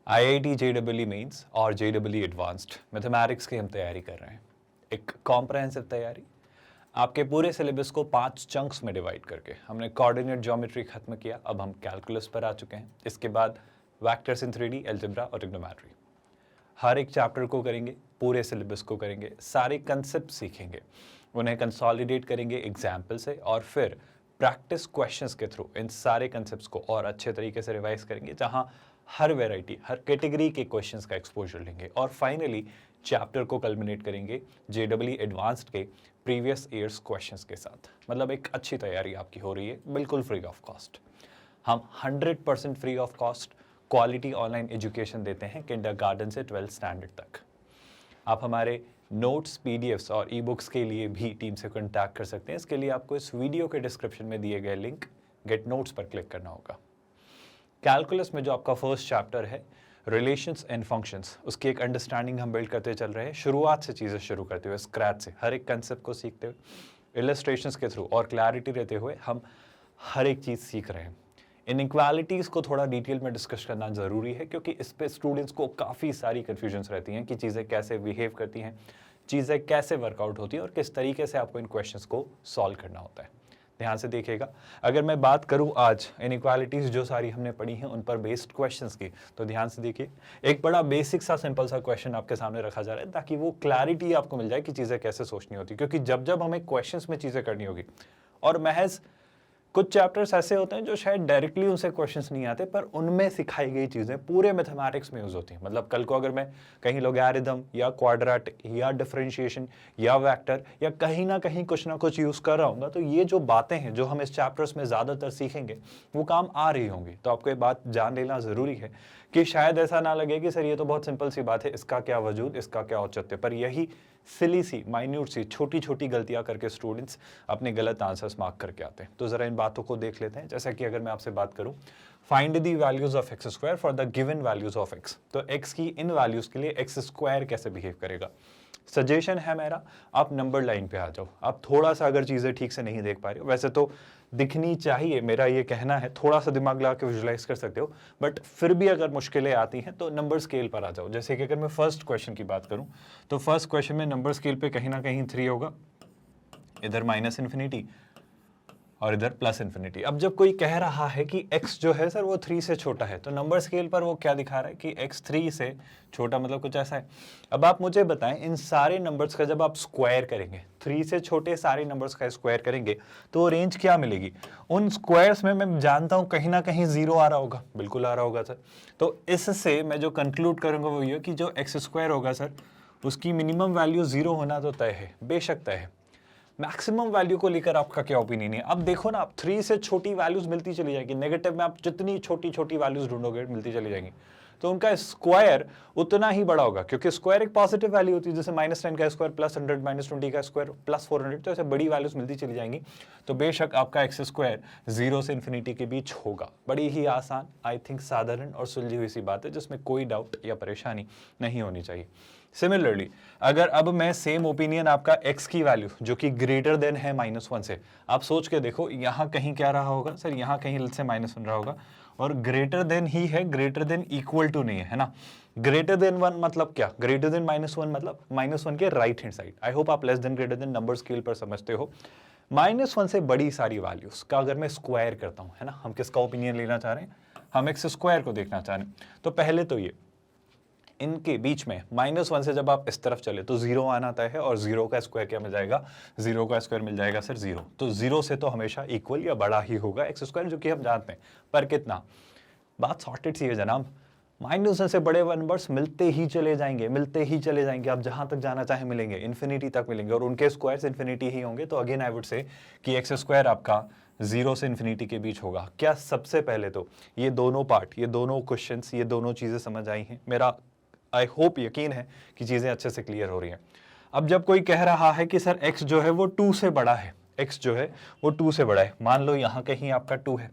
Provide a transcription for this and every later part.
IIT JEE mains और JEE advanced mathematics की हम तैयारी कर रहे हैं। एक कॉम्प्रहेंसिव तैयारी, आपके पूरे सिलेबस को 5 चंक्स में डिवाइड करके हमने कोऑर्डिनेट ज्योमेट्री खत्म किया। अब हम कैलकुलस पर आ चुके हैं। इसके बाद वेक्टर्स इन 3D, अलजेब्रा और ट्रिग्नोमेट्री। हर एक चैप्टर को करेंगे, पूरे सिलेबस को करेंगे, सारे कंसेप्ट सीखेंगे, उन्हें कंसोलिडेट करेंगे एग्जाम्पल से और फिर प्रैक्टिस क्वेश्चंस के थ्रू इन सारे कंसेप्ट्स को और अच्छे तरीके से रिवाइज करेंगे, जहां हर वैरायटी, हर कैटेगरी के क्वेश्चंस का एक्सपोजर लेंगे और फाइनली चैप्टर को कल्मिनेट करेंगे JEE एडवांस्ड के प्रीवियस ईयर्स क्वेश्चंस के साथ। मतलब एक अच्छी तैयारी आपकी हो रही है, बिल्कुल फ्री ऑफ कॉस्ट। हम 100% free of cost quality online education देते हैं किंडरगार्टन से 12th स्टैंडर्ड तक। आप हमारे नोट्स, PDFs और ई-बुक्स के लिए भी टीम से कॉन्टैक्ट कर सकते हैं। इसके लिए आपको इस वीडियो के डिस्क्रिप्शन में दिए गए लिंक गेट नोट्स पर क्लिक करना होगा। कैलकुलस में जो आपका फर्स्ट चैप्टर है रिलेशंस एंड फंक्शंस, उसकी एक अंडरस्टैंडिंग हम बिल्ड करते चल रहे हैं, शुरुआत से चीज़ें शुरू करते हुए, स्क्रैच से, हर एक कंसेप्ट को सीखते हुए, इलस्ट्रेशंस के थ्रू और क्लैरिटी रहते हुए हम हर एक चीज़ सीख रहे हैं। इनइक्वालिटीज़ को थोड़ा डिटेल में डिस्कस करना ज़रूरी है, क्योंकि इस पे स्टूडेंट्स को काफ़ी सारी कन्फ्यूजन्स रहती हैं कि चीज़ें कैसे बिहेव करती हैं, चीज़ें कैसे वर्कआउट होती हैं और किस तरीके से आपको इन क्वेश्चंस को सॉल्व करना होता है। ध्यान से देखिएगा। अगर मैं बात करूं आज इनइक्वालिटीज़ जो सारी हमने पढ़ी हैं उन पर बेस्ड क्वेश्चंस की, तो ध्यान से देखिए। एक बड़ा बेसिक सा सिंपल सा क्वेश्चन आपके सामने रखा जा रहा है, ताकि वो क्लैरिटी आपको मिल जाए कि चीज़ें कैसे सोचनी होती, क्योंकि जब जब हमें क्वेश्चंस में चीज़ें करनी होगी, और महज कुछ चैप्टर्स ऐसे होते हैं जो शायद डायरेक्टली उनसे क्वेश्चंस नहीं आते, पर उनमें सिखाई गई चीज़ें पूरे मैथमेटिक्स में यूज होती हैं। मतलब कल को अगर मैं कहीं लॉगरिथम या क्वाड्रेटिक या डिफरेंशिएशन या वेक्टर या कहीं ना कुछ यूज़ कर रहा हूँ, तो ये जो बातें हैं जो हम इस चैप्टर्स में ज़्यादातर सीखेंगे वो काम आ रही होंगी। तो आपको ये बात जान लेना ज़रूरी है कि शायद ऐसा ना लगे कि सर ये तो बहुत सिंपल सी बात है, इसका क्या वजूद, इसका क्या औचित्य, पर यही सिली सी, माइन्यूट सी, छोटी छोटी गलतियां करके स्टूडेंट्स अपने गलत आंसर्स मार्क करके आते हैं। तो जरा इन बातों को देख लेते हैं। जैसा कि अगर मैं आपसे बात करूं, find the values of x square for the given values of x, तो एक्स की इन वैल्यूज के लिए एक्स स्क्वायर कैसे बिहेव करेगा। सजेशन है मेरा, आप नंबर लाइन पे आ जाओ। आप थोड़ा सा अगर चीज़ें ठीक से नहीं देख पा रहे हो, वैसे तो दिखनी चाहिए, मेरा ये कहना है, थोड़ा सा दिमाग लगा के विजुलाइज कर सकते हो, बट फिर भी अगर मुश्किलें आती हैं तो नंबर स्केल पर आ जाओ। जैसे कि अगर मैं फर्स्ट क्वेश्चन की बात करूं, तो फर्स्ट क्वेश्चन में नंबर स्केल पे कहीं ना कहीं 3 होगा, इधर -इन्फिनिटी और इधर +इन्फिनिटी। अब जब कोई कह रहा है कि x जो है सर वो 3 से छोटा है, तो नंबर स्केल पर वो क्या दिखा रहा है कि x 3 से छोटा, मतलब कुछ ऐसा है। अब आप मुझे बताएं, इन सारे नंबर्स का जब आप स्क्वायर करेंगे, 3 से छोटे सारे नंबर्स का स्क्वायर करेंगे, तो रेंज क्या मिलेगी। उन स्क्वायर्स में मैं जानता हूं कहीं ना कहीं 0 आ रहा होगा, बिल्कुल आ रहा होगा सर। तो इससे मैं जो कंक्लूड करूंगा वो ये कि जो एक्स स्क्वायर होगा सर, उसकी मिनिमम वैल्यू 0 होना तो तय है, बेशक तय है। मैक्सिमम वैल्यू को लेकर आपका क्या ओपिनियन है। अब देखो ना, आप 3 से छोटी वैल्यूज मिलती चली जाएगी, नेगेटिव में आप जितनी छोटी छोटी वैल्यूज ढूंढोगे मिलती चली जाएंगी, तो उनका स्क्वायर उतना ही बड़ा होगा, क्योंकि स्क्वायर एक पॉजिटिव वैल्यू होती है। जैसे -10 का स्क्वायर +100, -20 का स्क्वायर +400, तो ऐसे बड़ी वैल्यूज मिलती चली जाएंगी। तो बेशक आपका एक्स स्क्वायर 0 से इन्फिनिटी के बीच होगा। बड़ी ही आसान, आई थिंक साधारण और सुलझी हुई सी बात है, जिसमें कोई डाउट या परेशानी नहीं होनी चाहिए। सिमिलरली अगर अब मैं सेम ओपिनियन आपका x की वैल्यू जो कि ग्रेटर देन है -1 से, आप सोच के देखो यहाँ कहीं क्या रहा होगा सर, यहाँ कहीं से -1 रहा होगा, और ग्रेटर देन ही है, ग्रेटर देन इक्वल टू नहीं है, है ना। ग्रेटर देन 1 मतलब क्या, ग्रेटर देन -1 मतलब -1 के right hand side. I hope आप less than greater than number scale पर समझते हो। -1 से बड़ी सारी वैल्यूज का अगर मैं स्क्वायर करता हूँ, है ना, हम किसका ओपिनियन लेना चाह रहे हैं, हम एक्स स्क्वायर को देखना चाह रहे हैं। तो पहले तो ये इनके बीच में -1 से जब आप इस तरफ चले तो 0 आना तय है, और 0 का स्क्वायर क्या मिल जाएगा, 0 का स्क्वायर मिल जाएगा सर 0। तो 0 से तो हमेशा इक्वल या बड़ा ही होगा एक्स स्क्वायर, जो कि हम जानते हैं, पर कितना। बात सॉर्टेड सी है जनाब, -1 से बड़े नंबर्स मिलते ही चले जाएंगे, मिलते ही चले जाएंगे, आप जहां तक जाना चाहे मिलेंगे, इन्फिनिटी तक मिलेंगे, और उनके स्क्वायर्स इन्फिनिटी ही होंगे। तो अगेन आई वुड से कि एक्स स्क्वायर आपका 0 से इन्फिनिटी के बीच होगा। क्या सबसे पहले तो ये दोनों पार्ट, ये दोनों क्वेश्चंस, ये दोनों चीजें समझ आई हैं। मेरा आई होप, यकीन है कि चीजें अच्छे से क्लियर हो रही हैं। अब जब कोई कह रहा है कि सर x जो है वो 2 से बड़ा है, x जो है वो 2 से बड़ा है, मान लो यहाँ कहीं आपका 2 है,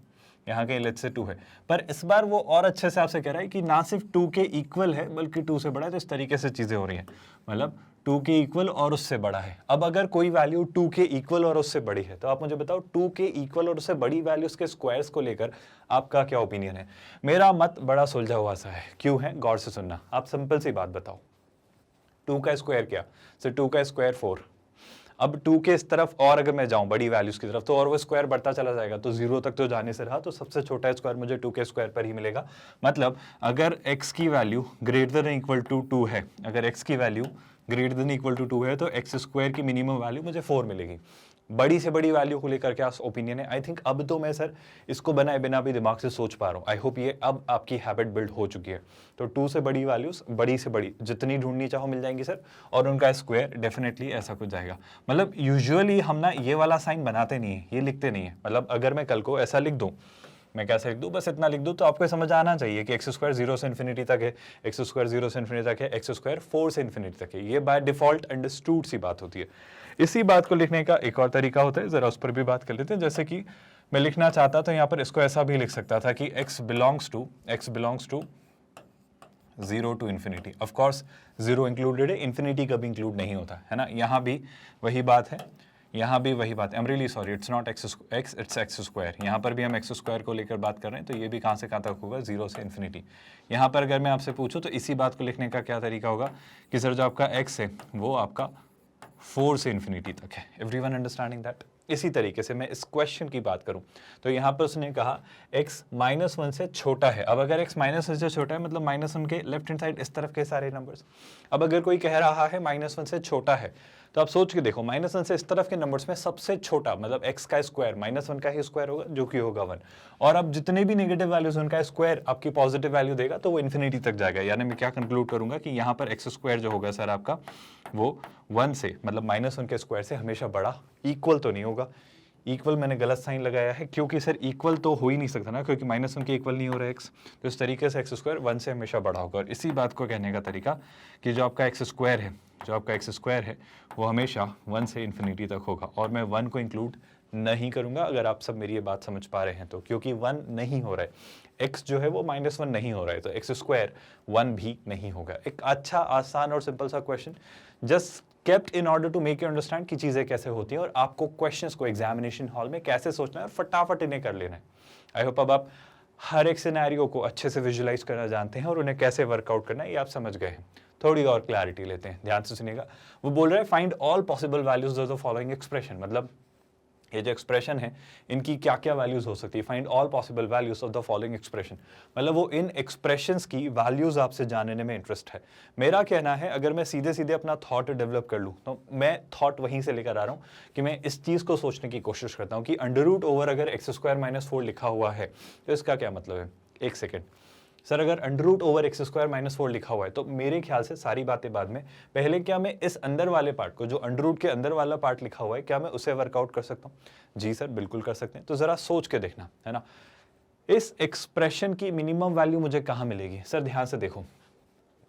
यहाँ कहीं लेट्स से 2 है, पर इस बार वो और अच्छे से आपसे कह रहा है कि ना सिर्फ 2 के इक्वल है बल्कि 2 से बड़ा है। तो इस तरीके से चीजें हो रही हैं, मतलब 2 के इक्वल और उससे बड़ा है। अब अगर कोई वैल्यू 2 के इक्वल और उससे बड़ी है तो आप मुझे बताओ 2 के इक्वल और उससे बड़ी वैल्यूज के स्क्वायर्स को लेकर आपका क्या ओपिनियन है? मेरा मत बड़ा सुलझा हुआ सा है। क्यों है? गौर से सुनना। आप सिंपल सी बात बताओ, 2 का स्क्वायर क्या? सर 2 का स्क्वायर 4। अब 2 के इस तरफ और अगर मैं जाऊं बड़ी वैल्यूज की तरफ तो और वो स्क्वायर बढ़ता चला जाएगा, तो 0 तक तो जाने से रहा, तो सबसे छोटा स्क्वायर मुझे 2 के स्क्वायर पर ही मिलेगा। मतलब अगर x की value greater than equal to 2 है, अगर x की value greater than equal to 2 है तो एक्स स्क्वायर की मिनिमम वैल्यू मुझे 4 मिलेगी। बड़ी से बड़ी वैल्यू को लेकर क्या ओपिनियन है? आई थिंक अब तो मैं सर इसको बनाए बिना भी दिमाग से सोच पा रहा हूँ। आई होप ये अब आपकी हैबिट बिल्ड हो चुकी है। तो 2 से बड़ी वैल्यूज बड़ी से बड़ी जितनी ढूंढनी चाहो मिल जाएंगी सर, और उनका स्क्वायर डेफिनेटली ऐसा कुछ जाएगा। मतलब यूजुअली हम ना ये वाला साइन बनाते नहीं है, ये लिखते नहीं है। मतलब अगर मैं कल को ऐसा लिख दूँ, मैं कैसे लिख दूँ, बस इतना लिख दूँ तो आपको समझ आना चाहिए कि एक्स स्क्वायर 0 से इन्फिनिटी तक है, एक्स स्क्वायर 0 से इन्फिनिटी तक है, एक्स स्क्वायर 4 से इन्फिनिटी तक है। ये बाय डिफॉल्ट अंडरस्टूड सी बात होती है। इसी बात को लिखने का एक और तरीका होता है, जरा उस पर भी बात कर लेते हैं। जैसे कि मैं लिखना चाहता तो यहाँ पर इसको ऐसा भी लिख सकता था कि x belongs to 0 to infinity. Of course 0 included है, इन्फिनिटी कभी इंक्लूड नहीं होता है ना। यहाँ भी वही बात है, यहाँ भी वही बात है। I am really sorry, it's not x, it's x square. यहाँ पर भी हम एक्स स्क्वायर को लेकर बात कर रहे हैं, तो ये भी कहाँ से कहाँ तक होगा? 0 से इन्फिनिटी। यहाँ पर अगर मैं आपसे पूछूं तो इसी बात को लिखने का क्या तरीका होगा कि सर जो आपका x है वो आपका 4 से इन्फिनिटी तक है। Everyone understanding that? इसी तरीके से मैं इस क्वेश्चन की बात करूं तो यहाँ पर उसने कहा x -1 से छोटा है। अब अगर x -1 से छोटा है मतलब -1 के लेफ्ट हैंड साइड इस तरफ के सारे नंबर्स। अब अगर कोई कह रहा है -1 से छोटा है तो आप सोच के देखो, -1 से इस तरफ के नंबर्स में सबसे छोटा मतलब x का स्क्वायर -1 का ही स्क्वायर होगा जो कि होगा 1। और अब जितने भी नेगेटिव वैल्यूज उनका स्क्वायर आपकी पॉजिटिव वैल्यू देगा तो वो इन्फिनिटी तक जाएगा। यानी मैं क्या कंक्लूड करूंगा कि यहाँ पर x स्क्वायर जो होगा सर आपका वो 1 से मतलब -1 के स्क्वायर से हमेशा बड़ा, इक्वल तो नहीं होगा। इक्वल मैंने गलत साइन लगाया है क्योंकि सर इक्वल तो हो ही नहीं सकता ना, क्योंकि -1 के इक्वल नहीं हो रहा है x। तो इस तरीके से x स्क्वायर 1 से हमेशा बड़ा होगा। और इसी बात को कहने का तरीका कि जो आपका x स्क्वायर है वो हमेशा 1 से इन्फिनिटी तक होगा। और मैं 1 को इंक्लूड नहीं करूंगा, अगर आप सब मेरी ये बात समझ पा रहे हैं तो, क्योंकि 1 नहीं हो रहा है, x जो है वो -1 नहीं हो रहा है, तो x स्क्वायर 1 भी नहीं होगा। एक अच्छा आसान और सिंपल सा question, just kept in order to make you understand कि चीज़ें कैसे होती हैं और आपको क्वेश्चंस को एग्जामिनेशन हॉल में कैसे सोचना है और फटाफट इन्हें कर लेना है। आई होप अब आप हर एक सिनेरियो को अच्छे से विजुलाइज करना जानते हैं और उन्हें कैसे वर्कआउट करना है ये आप समझ गए हैं। थोड़ी और क्लैरिटी लेते हैं, ध्यान से सुनिएगा। वो बोल रहे हैं find all possible values of the following expression. मतलब ये जो एक्सप्रेशन है इनकी क्या क्या वैल्यूज हो सकती है। Find all possible values of the following expression, मतलब वो इन एक्सप्रेशंस की वैल्यूज आपसे जानने में इंटरेस्ट है। मेरा कहना है अगर मैं सीधे सीधे अपना थॉट डेवलप कर लूँ तो मैं थॉट वहीं से लेकर आ रहा हूँ कि मैं इस चीज़ को सोचने की कोशिश करता हूँ कि √ओवर अगर x² - 4 लिखा हुआ है तो इसका क्या मतलब है। एक सेकेंड सर, अगर √ओवर x² - 4 लिखा हुआ है तो मेरे ख्याल से सारी बातें बाद में, पहले क्या मैं इस अंदर वाले पार्ट को, जो √ के अंदर वाला पार्ट लिखा हुआ है, क्या मैं उसे वर्कआउट कर सकता हूँ? जी सर बिल्कुल कर सकते हैं। तो जरा सोच के देखना है ना, इस एक्सप्रेशन की मिनिमम वैल्यू मुझे कहाँ मिलेगी? सर ध्यान से देखो,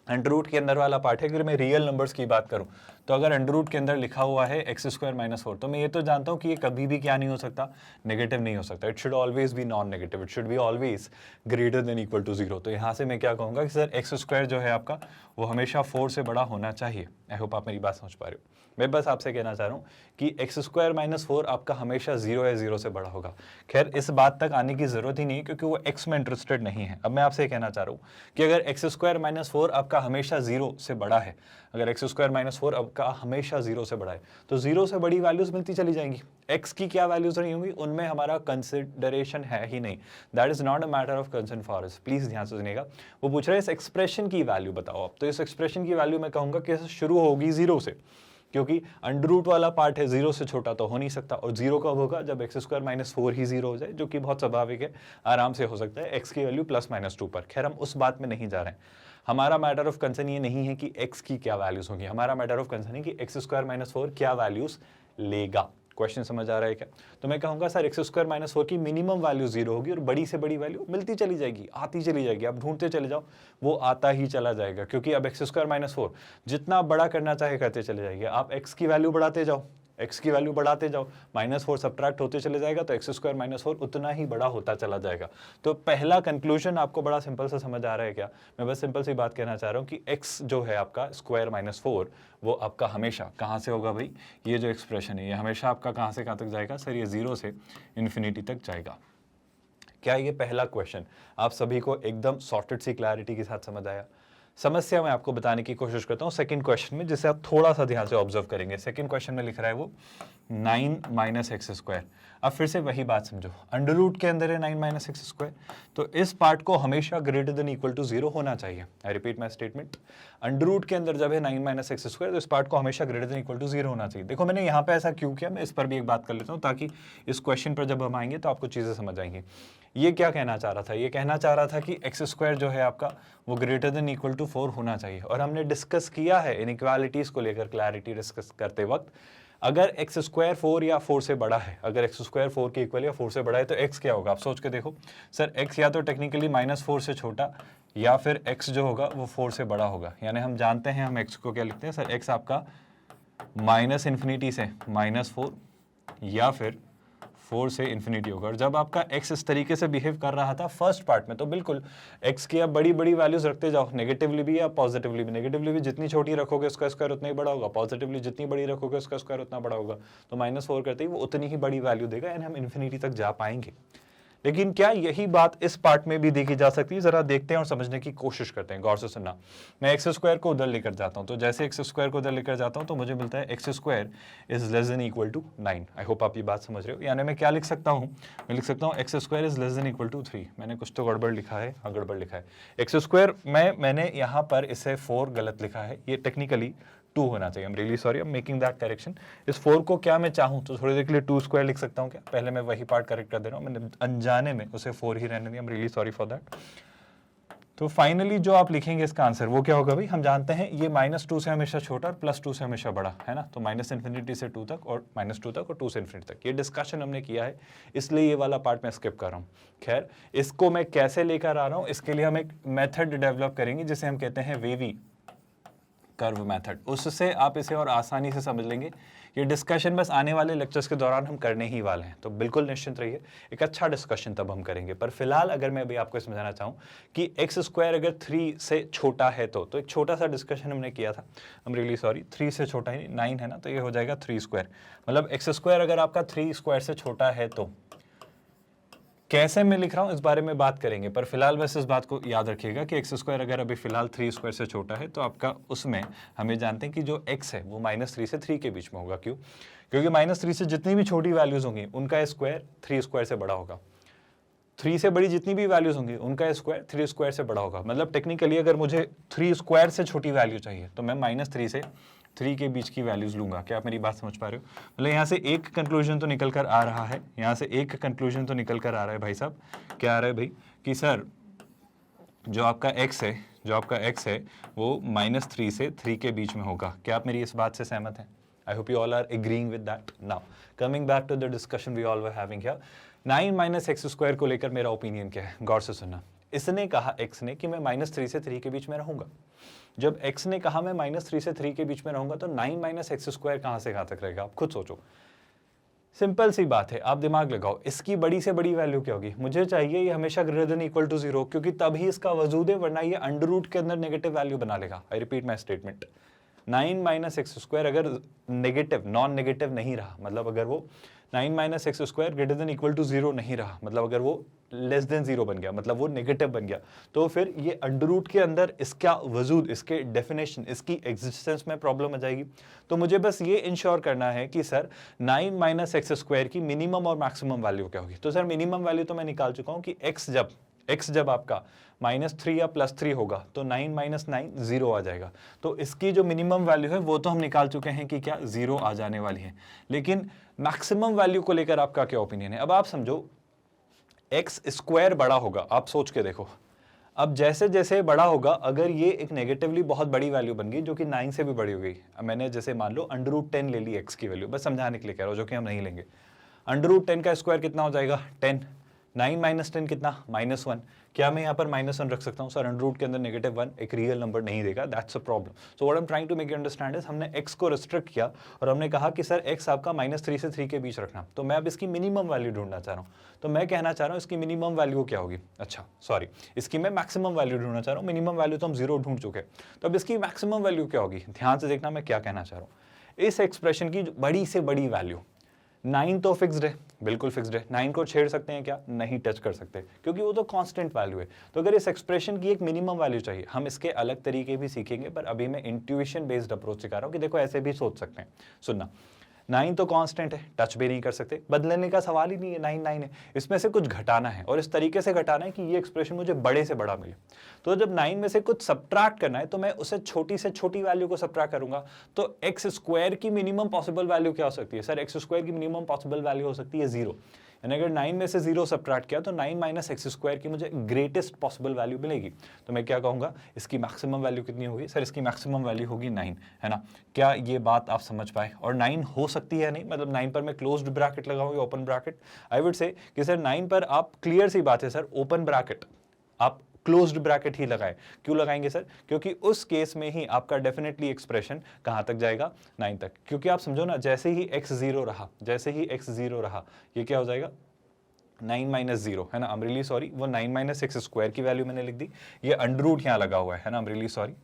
√ के अंदर वाला पार्ट है। अगर मैं रियल नंबर्स की बात करूं तो अगर √ के अंदर लिखा हुआ है x² - 4 तो मैं ये तो जानता हूं कि ये कभी भी क्या नहीं हो सकता, नेगेटिव नहीं हो सकता। It should always be non negative, it should be always greater than equal to 0। तो यहाँ से मैं क्या कहूँगा कि सर x² जो है आपका वो हमेशा 4 से बड़ा होना चाहिए। आई होप आप मेरी बात समझ पा रहे हो। मैं बस आपसे कहना चाह रहा हूँ कि x² - 4 आपका हमेशा 0 या 0 से बड़ा होगा। खैर इस बात तक आने की जरूरत ही नहीं क्योंकि वो x में इंटरेस्टेड नहीं है। अब मैं आपसे कहना चाह रहा हूँ कि अगर x² - 4 आपका हमेशा 0 से बड़ा है, अगर x² - 4 आपका हमेशा 0 से बड़ा है तो 0 से बड़ी वैल्यूज मिलती चली जाएंगी। x की क्या वैल्यूज नहीं होंगी उनमें हमारा कंसिडरेशन है ही नहीं। That is not a matter of concern for us. Please ध्यान से सुनिएगा। वो पूछ रहे हैं इस एक्सप्रेशन की वैल्यू बताओ आप। तो इस एक्सप्रेशन की वैल्यू मैं कहूंगा कि शुरू होगी 0 से, क्योंकि √ वाला पार्ट है, 0 से छोटा तो हो नहीं सकता। और 0 कब होगा? जब x² - 4 ही 0 हो जाए, जो कि बहुत स्वाभाविक है, आराम से हो सकता है x की वैल्यू +-2 पर। खैर हम उस बात में नहीं जा रहे हैं। हमारा मैटर ऑफ कंसर्न ये नहीं है कि x की क्या वैल्यूज होंगी, हमारा मैटर ऑफ कंसर्न है कि x² - 4 क्या वैल्यूज लेगा। क्वेश्चन समझ आ रहा है क्या? तो मैं कहूंगा सर x² - 4 की मिनिमम वैल्यू 0 होगी और बड़ी से बड़ी वैल्यू मिलती चली जाएगी, आती चली जाएगी। आप ढूंढते चले जाओ, वो आता ही चला जाएगा, क्योंकि अब x² - 4 जितना बड़ा करना चाहे करते चले जाएंगे। आप x की वैल्यू बढ़ाते जाओ, एक्स की वैल्यू बढ़ाते जाओ, -4 सब्ट्रैक्ट होते चले जाएगा तो एक्स स्क्वायर -4 उतना ही बड़ा होता चला जाएगा। तो पहला कंक्लूजन आपको बड़ा सिंपल सा समझ आ रहा है क्या? मैं बस सिंपल सी बात कहना चाह रहा हूँ कि एक्स जो है आपका स्क्वायर -4 वो आपका हमेशा कहाँ से होगा भाई? ये जो एक्सप्रेशन है ये हमेशा आपका कहाँ से कहाँ तक जाएगा? सर ये 0 से इन्फिनिटी तक जाएगा। क्या ये पहला क्वेश्चन आप सभी को एकदम सॉर्टेड सी क्लैरिटी के साथ समझ आया? समस्या मैं आपको बताने की कोशिश करता हूँ सेकंड क्वेश्चन में, जिसे आप थोड़ा सा ध्यान से ऑब्जर्व करेंगे। सेकंड क्वेश्चन में लिख रहा है वो 9 - x स्क्वायर। अब फिर से वही बात समझो, अंडर रूट के अंदर है 9 - x स्क्वायर, तो इस पार्ट को हमेशा ग्रेटर देन इक्वल टू 0 होना चाहिए। I repeat my statement, under root के अंदर जब है 9 - x स्क्वायर तो इस पार्ट को हमेशा ग्रेटर देन इक्वल टू 0 होना चाहिए। देखो मैंने यहाँ पे ऐसा क्यों किया, मैं इस पर भी एक बात कर लेता हूँ ताकि इस क्वेश्चन पर जब हम आएंगे तो आपको चीज़ें समझ आएंगी। ये क्या कहना चाह रहा था? ये कहना चाह रहा था कि एक्स स्क्वायर जो है आपका वो ग्रेटर देन इक्वल टू 4 होना चाहिए। और हमने डिस्कस किया है इनइक्वालिटीज को लेकर क्लैरिटी डिस्कस करते वक्त, अगर एक्स स्क्वायर 4 या 4 से बड़ा है, अगर एक्स स्क्वायर 4 के इक्वल या 4 से बड़ा है तो एक्स क्या होगा? आप सोच के देखो सर, एक्स या तो टेक्निकली -4 से छोटा या फिर एक्स जो होगा वो 4 से बड़ा होगा। यानी हम जानते हैं हम एक्स को क्या लिखते हैं सर, एक्स आपका -∞ से -4 या फिर 4 से इन्फिनिटी होगा। और जब आपका x इस तरीके से बिहेव कर रहा था फर्स्ट पार्ट में, तो बिल्कुल x की आप बड़ी बड़ी वैल्यूज रखते जाओ, नेगेटिवली भी या पॉजिटिवली भी। नेगेटिवली भी जितनी छोटी रखोगे उसका स्क्वायर उतना ही बड़ा होगा, पॉजिटिवली जितनी बड़ी रखोगे उसका स्क्वायर उतना बड़ा होगा। तो -4 करते ही वो उतनी ही बड़ी वैल्यू देगा, यानी हम इन्फिनिटी तक जा पाएंगे। लेकिन क्या यही बात इस पार्ट में भी देखी जा सकती है? जरा देखते हैं और समझने की कोशिश करते हैं, गौर से सुनना। मैं एक्स स्क्वायर को उधर लेकर जाता हूं, तो जैसे एक्स स्क्वायर को उधर लेकर जाता हूं तो मुझे मिलता है x square is less than equal to 9। I hope आप ये बात समझ रहे हो। यानी मैं क्या लिख सकता हूं? मैं लिख सकता हूं x square is less than equal to 3। मैंने कुछ तो गड़बड़ लिखा है, हाँ गड़बड़ लिखा है। एक्स स्क्वायर मैंने यहाँ पर इसे 4 गलत लिखा है, ये टेक्निकली 2 होना चाहिए। I am really sorry, I am making that correction. इस 4 को क्या मैं चाहूँ तो थोड़ी देर के लिए 2 स्क्वायर लिख सकता हूँ क्या? पहले मैं वही पार्ट करेक्ट कर दे रहा हूँ, मैंने अनजाने में उसे 4 ही रहने दिया। I am really sorry for that. तो फाइनली जो आप लिखेंगे इसका आंसर वो क्या होगा भाई? हम जानते हैं ये -2 से हमेशा छोटा और +2 से हमेशा बड़ा है ना, तो -∞ से 2 तक और -2 तक और 2 से इन्फिनिटी तक। ये डिस्कशन हमने किया है, इसलिए ये वाला पार्ट मैं स्किप कर रहा हूँ। खैर, इसको मैं कैसे लेकर आ रहा हूँ, इसके लिए हम एक मेथड डेवलप करेंगे जिसे हम कहते हैं वेवी कर्व मेथड। उससे आप इसे और आसानी से समझ लेंगे। ये डिस्कशन बस आने वाले लेक्चर्स के दौरान हम करने ही वाले हैं, तो बिल्कुल निश्चिंत रहिए, एक अच्छा डिस्कशन तब हम करेंगे। पर फिलहाल अगर मैं भी आपको समझाना चाहूँ कि एक्स स्क्वायर अगर 3 से छोटा है तो एक छोटा सा डिस्कशन हमने किया था। आई एम रियली सॉरी, 3 से छोटा ही 9 है ना, तो ये हो जाएगा 3 स्क्वायर। मतलब एक्स स्क्वायर अगर आपका 3 स्क्वायर से छोटा है तो कैसे मैं लिख रहा हूं इस बारे में बात करेंगे। पर फिलहाल बस इस बात को याद रखिएगा कि एक्स स्क्वायर अगर अभी फिलहाल 3 स्क्वायर से छोटा है तो आपका उसमें हमें जानते हैं कि जो x है वो -3 से 3 के बीच में होगा। क्यों? क्योंकि -3 से जितनी भी छोटी वैल्यूज होंगी उनका स्क्वायर 3 स्क्वायर से बड़ा होगा। 3 से बड़ी जितनी भी वैल्यूज होंगी उनका स्क्वायर 3 स्क्वायर से बड़ा होगा। मतलब टेक्निकली अगर मुझे 3 स्क्वायर से छोटी वैल्यू चाहिए तो मैं -3 से 3 के बीच की वैल्यूज लूंगा। क्या आप मेरी बात समझ पा रहे हो? मतलब यहाँ से एक कंक्लूजन तो निकल कर आ रहा है, यहाँ से एक कंक्लूजन तो निकल कर आ रहा है भाई साहब। क्या आ रहा है भाई? कि सर जो आपका x है वो -3 से 3 के बीच में होगा। क्या आप मेरी इस बात से सहमत हैं? I hope you all are agreeing with that. Now coming back to the discussion we all were having here, 9 - x square को लेकर मेरा ओपिनियन क्या है, गौर से सुनना। इसने कहा x ने कि मैं -3 से 3 के बीच में रहूंगा। जब x ने कहा मैं -3 से 3 के बीच में रहूंगा तो 9 - x स्क्वायर कहां से कहां तक रहेगा? आप खुद सोचो, सिंपल सी बात है, आप दिमाग लगाओ। इसकी बड़ी से बड़ी वैल्यू क्या होगी? मुझे चाहिए ये हमेशा ग्रेटर देन इक्वल टू 0, क्योंकि तभी इसका वजूद है, वरना ये अंडर रूट के अंदर नेगेटिव वैल्यू बना लेगा। I repeat my statement, 9 - x square अगर नेगेटिव नॉन नेगेटिव नहीं रहा, मतलब अगर वो 9 - x square greater than equal to 0 नहीं रहा, मतलब अगर वो लेस देन 0 बन गया, मतलब वो नेगेटिव बन गया, तो फिर ये अंडर रूट के अंदर इसका वजूद, इसके डेफिनेशन, इसकी एग्जिस्टेंस में प्रॉब्लम आ जाएगी। तो मुझे बस ये इंश्योर करना है कि सर 9 - x स्क्वायर की मिनिमम और मैक्सिमम वैल्यू क्या होगी। तो सर मिनिमम वैल्यू तो मैं निकाल चुका हूँ कि x जब आपका -3 या +3 होगा तो 9 - 9 0 आ जाएगा। तो इसकी जो मिनिमम वैल्यू है वो तो हम निकाल चुके हैं कि क्या 0 आ जाने वाली है। लेकिन मैक्सिमम वैल्यू को लेकर आपका क्या ओपिनियन है? अब आप समझो एक्स स्क्वायर बड़ा होगा, आप सोच के देखो, अब जैसे जैसे बड़ा होगा, अगर ये एक नेगेटिवली बहुत बड़ी वैल्यू बन गई जो कि 9 से भी बड़ी हो गई, मैंने जैसे मान लो √10 ले ली एक्स की वैल्यू, बस समझाने के लिए कह रहा हूँ, जो कि हम नहीं लेंगे। √10 का स्क्वायर कितना हो जाएगा? 10। 9 माइनस 10 कितना, -1। क्या मैं यहाँ पर -1 रख सकता हूँ? सर अंडर रूट के अंदर -1 एक रियल नंबर नहीं देगा, that's a problem. So what I am trying to make you understand is हमने x को रिस्ट्रिक्ट किया और हमने कहा कि सर x आपका -3 से 3 के बीच रखना। तो मैं अब इसकी मिनिमम वैल्यू ढूंढना चाह रहा हूँ। तो मैं कहना चाह रहा हूँ इसकी मिनिमम वैल्यू क्या होगी? अच्छा सॉरी, इसकी मैं मैक्सिमम वैल्यू ढूंढना चाह रहा हूँ। मिनिमम वैल्यू तो हम 0 ढूंढ चुके। तो अब इसकी मैक्सिमम वैल्यू क्या होगी? ध्यान से देखना मैं क्या कहना चाह रहा हूँ। इस एक्सप्रेशन की बड़ी से बड़ी वैल्यू 9 तो फिक्स्ड है, बिल्कुल फिक्स्ड है। 9 को छेड़ सकते हैं क्या? नहीं टच कर सकते, क्योंकि वो तो कांस्टेंट वैल्यू है। तो अगर इस एक्सप्रेशन की एक मिनिमम वैल्यू चाहिए, हम इसके अलग तरीके भी सीखेंगे, पर अभी मैं इंट्यूशन बेस्ड अप्रोच सिखा रहा हूँ कि देखो ऐसे भी सोच सकते हैं। सुनना, 9 तो कांस्टेंट है, टच भी नहीं कर सकते, बदलने का सवाल ही नहीं है। 9 9 है, इसमें से कुछ घटाना है और इस तरीके से घटाना है कि ये एक्सप्रेशन मुझे बड़े से बड़ा मिले। तो जब 9 में से कुछ सब्ट्रैक्ट करना है तो मैं उसे छोटी से छोटी वैल्यू को सब्ट्रैक्ट करूंगा। तो एक्स स्क्वायर की मिनिमम पॉसिबल वैल्यू क्या हो सकती है? सर एक्स स्क्वायर की मिनिमम पॉसिबल वैल्यू हो सकती है 0। यानी अगर 9 में से 0 सब्ट्रैक्ट किया तो 9 माइनस एक्स स्क्वायर की मुझे ग्रेटेस्ट पॉसिबल वैल्यू मिलेगी। तो मैं क्या कहूँगा, इसकी मैक्सिमम वैल्यू कितनी होगी? सर इसकी मैक्सिमम वैल्यू होगी 9, है ना? क्या ये बात आप समझ पाए? और 9 हो सकती है नहीं, मतलब 9 पर मैं क्लोज्ड ब्रैकेट लगाऊंगी, open bracket? I would say कि सर 9 पर आप, क्लियर सी बात है सर, ओपन ब्रैकेट आप क्लोज्ड ब्रैकेट ही लगाएं। क्यों लगाएंगे सर? क्योंकि उस केस में ही आपका डेफिनेटली एक्सप्रेशन कहां तक जाएगा? 9 तक। क्योंकि आप समझो ना, जैसे ही x 0 रहा, जैसे ही x 0 रहा, ये क्या हो जाएगा? 9 माइनस 0, है ना? आई एम रियली सॉरी, वो 9 माइनस एक्स स्क्वायर की वैल्यू मैंने लिख दी, ये अंडर रूट यहाँ लगा हुआ है ना? I am really sorry.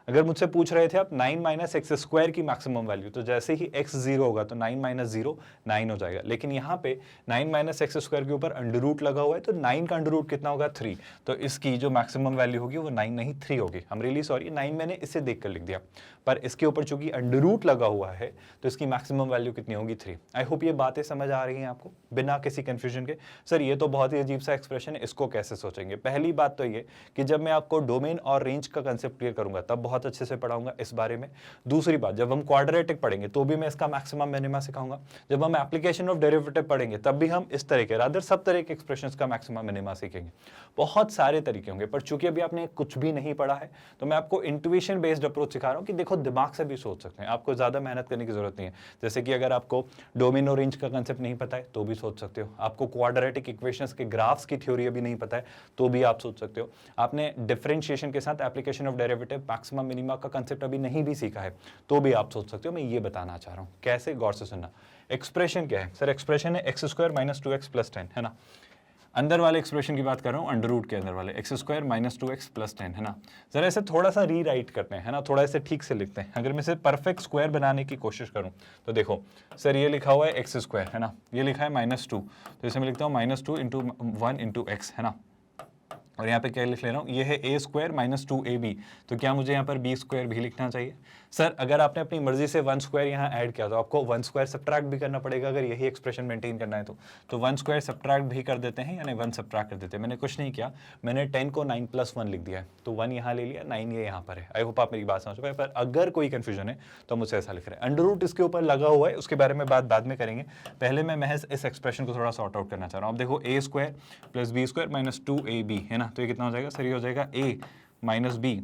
अगर मुझसे पूछ रहे थे आप 9 माइनस एक्स स्क्वायर की मैक्सिमम वैल्यू, तो जैसे ही x 0 होगा तो 9 माइनस 0 9 हो जाएगा। लेकिन यहाँ पे 9 माइनस एक्स स्क्वायर के ऊपर अंडर रूट लगा हुआ है, तो 9 का अंडर रूट कितना होगा? 3। तो इसकी जो मैक्सिमम वैल्यू होगी वो 9 नहीं 3 होगी। आई एम रियली सॉरी, 9 मैंने इसे देख कर लिख दिया, पर इसके ऊपर चूंकि अंडर रूट लगा हुआ है तो इसकी मैक्सिमम वैल्यू कितनी होगी? 3। आई होप ये बातें समझ आ रही हैं आपको बिना किसी कंफ्यूजन के। सर ये तो बहुत ही अजीब सा एक्सप्रेशन है, इसको कैसे सोचेंगे? पहली बात तो ये कि जब मैं आपको डोमेन और रेंज का कंसेप्ट क्लियर करूंगा तब बहुत अच्छे से पढ़ाऊंगा इस बारे में। दूसरी बात, जब हम क्वाड्रेटिक पढ़ेंगे तो भी मैं इसका मैक्सिमम मिनिमा सिखाऊंगा। जब हम एप्लीकेशन ऑफ डेरिवेटिव पढ़ेंगे तब भी हम इस तरह के, रादर सब तरह के एक्सप्रेशंस का मैक्सिमम मिनिमा सीखेंगे। बहुत सारे तरीके होंगे, पर चूंकि अभी आपने कुछ भी नहीं पढ़ा है तो मैं आपको इंट्यूशन बेस्ड अप्रोच सिखा रहा हूं कि देखो दिमाग से भी सोच सकते हैं, आपको ज्यादा मेहनत करने की जरूरत नहीं है। जैसे कि अगर आपको डोमेन और रेंज का कंसेप्ट नहीं पता है तो भी सोच सकते हो, आपको क्वाड्रेटिक इक्वेशंस के ग्राफ्स की थ्योरी अभी नहीं पता है तो भी आप सोच सकते हो, आपने डिफरेंशिएशन के साथ application of derivative maximum minima का कंसेप्ट अभी नहीं भी सीखा है तो भी आप सोच सकते हो। मैं ये बताना चाह रहा हूं कैसे, गौर से सुनना। एक्सप्रेशन क्या है? सर एक्सप्रेशन है x square minus 2x plus 10, है ना? अंदर वाले एक्सप्रेशन की बात कर रहा हूँ, अंडर रूट के अंदर वाले, x square minus 2x plus 10, है ना? जरा इसे थोड़ा सा रीराइट करते हैं, है ना? थोड़ा इसे ठीक से लिखते हैं। अगर मैं इसे परफेक्ट स्क्वायर बनाने की कोशिश करूँ तो देखो सर, ये लिखा हुआ है एक्स स्क्वायर, है ना? ये लिखा है -2, तो इसे मैं लिखता हूँ -2 इंटू 1 इंटू एक्स, है ना? और यहाँ पे क्या लिख ले रहा हूँ, ये है a स्क्वायर माइनस 2ab, तो क्या मुझे यहाँ पर b स्क्वायर भी लिखना चाहिए? सर अगर आपने अपनी मर्जी से 1 स्क्वायर यहाँ ऐड किया तो आपको 1 स्क्वायर सब्ट्रैक्ट भी करना पड़ेगा अगर यही एक्सप्रेशन मेंटेन करना है तो 1 स्क्वायर सब्ट्रैक्ट भी कर देते हैं, यानी 1 सब्ट्रैक्ट कर देते हैं। मैंने कुछ नहीं किया, मैंने 10 को 9 प्लस 1 लिख दिया है, तो 1 यहाँ ले लिया, 9 ये यहाँ पर है। आई होप आप मेरी बात समझ पाए, पर अगर कोई कन्फ्यूजन है तो मुझसे ऐसा लिख रहे हैं। अंडर रूट इसके ऊपर लगा हुआ है, उसके बारे में बात बाद में करेंगे, पहले मैं महज इस एक्सप्रेशन को थोड़ा सॉर्ट आउट करना चाह रहा हूँ। अब देखो a square plus b square minus 2ab, है ना? तो ये कितना हो जाएगा? सर ये हो जाएगा a माइनस बी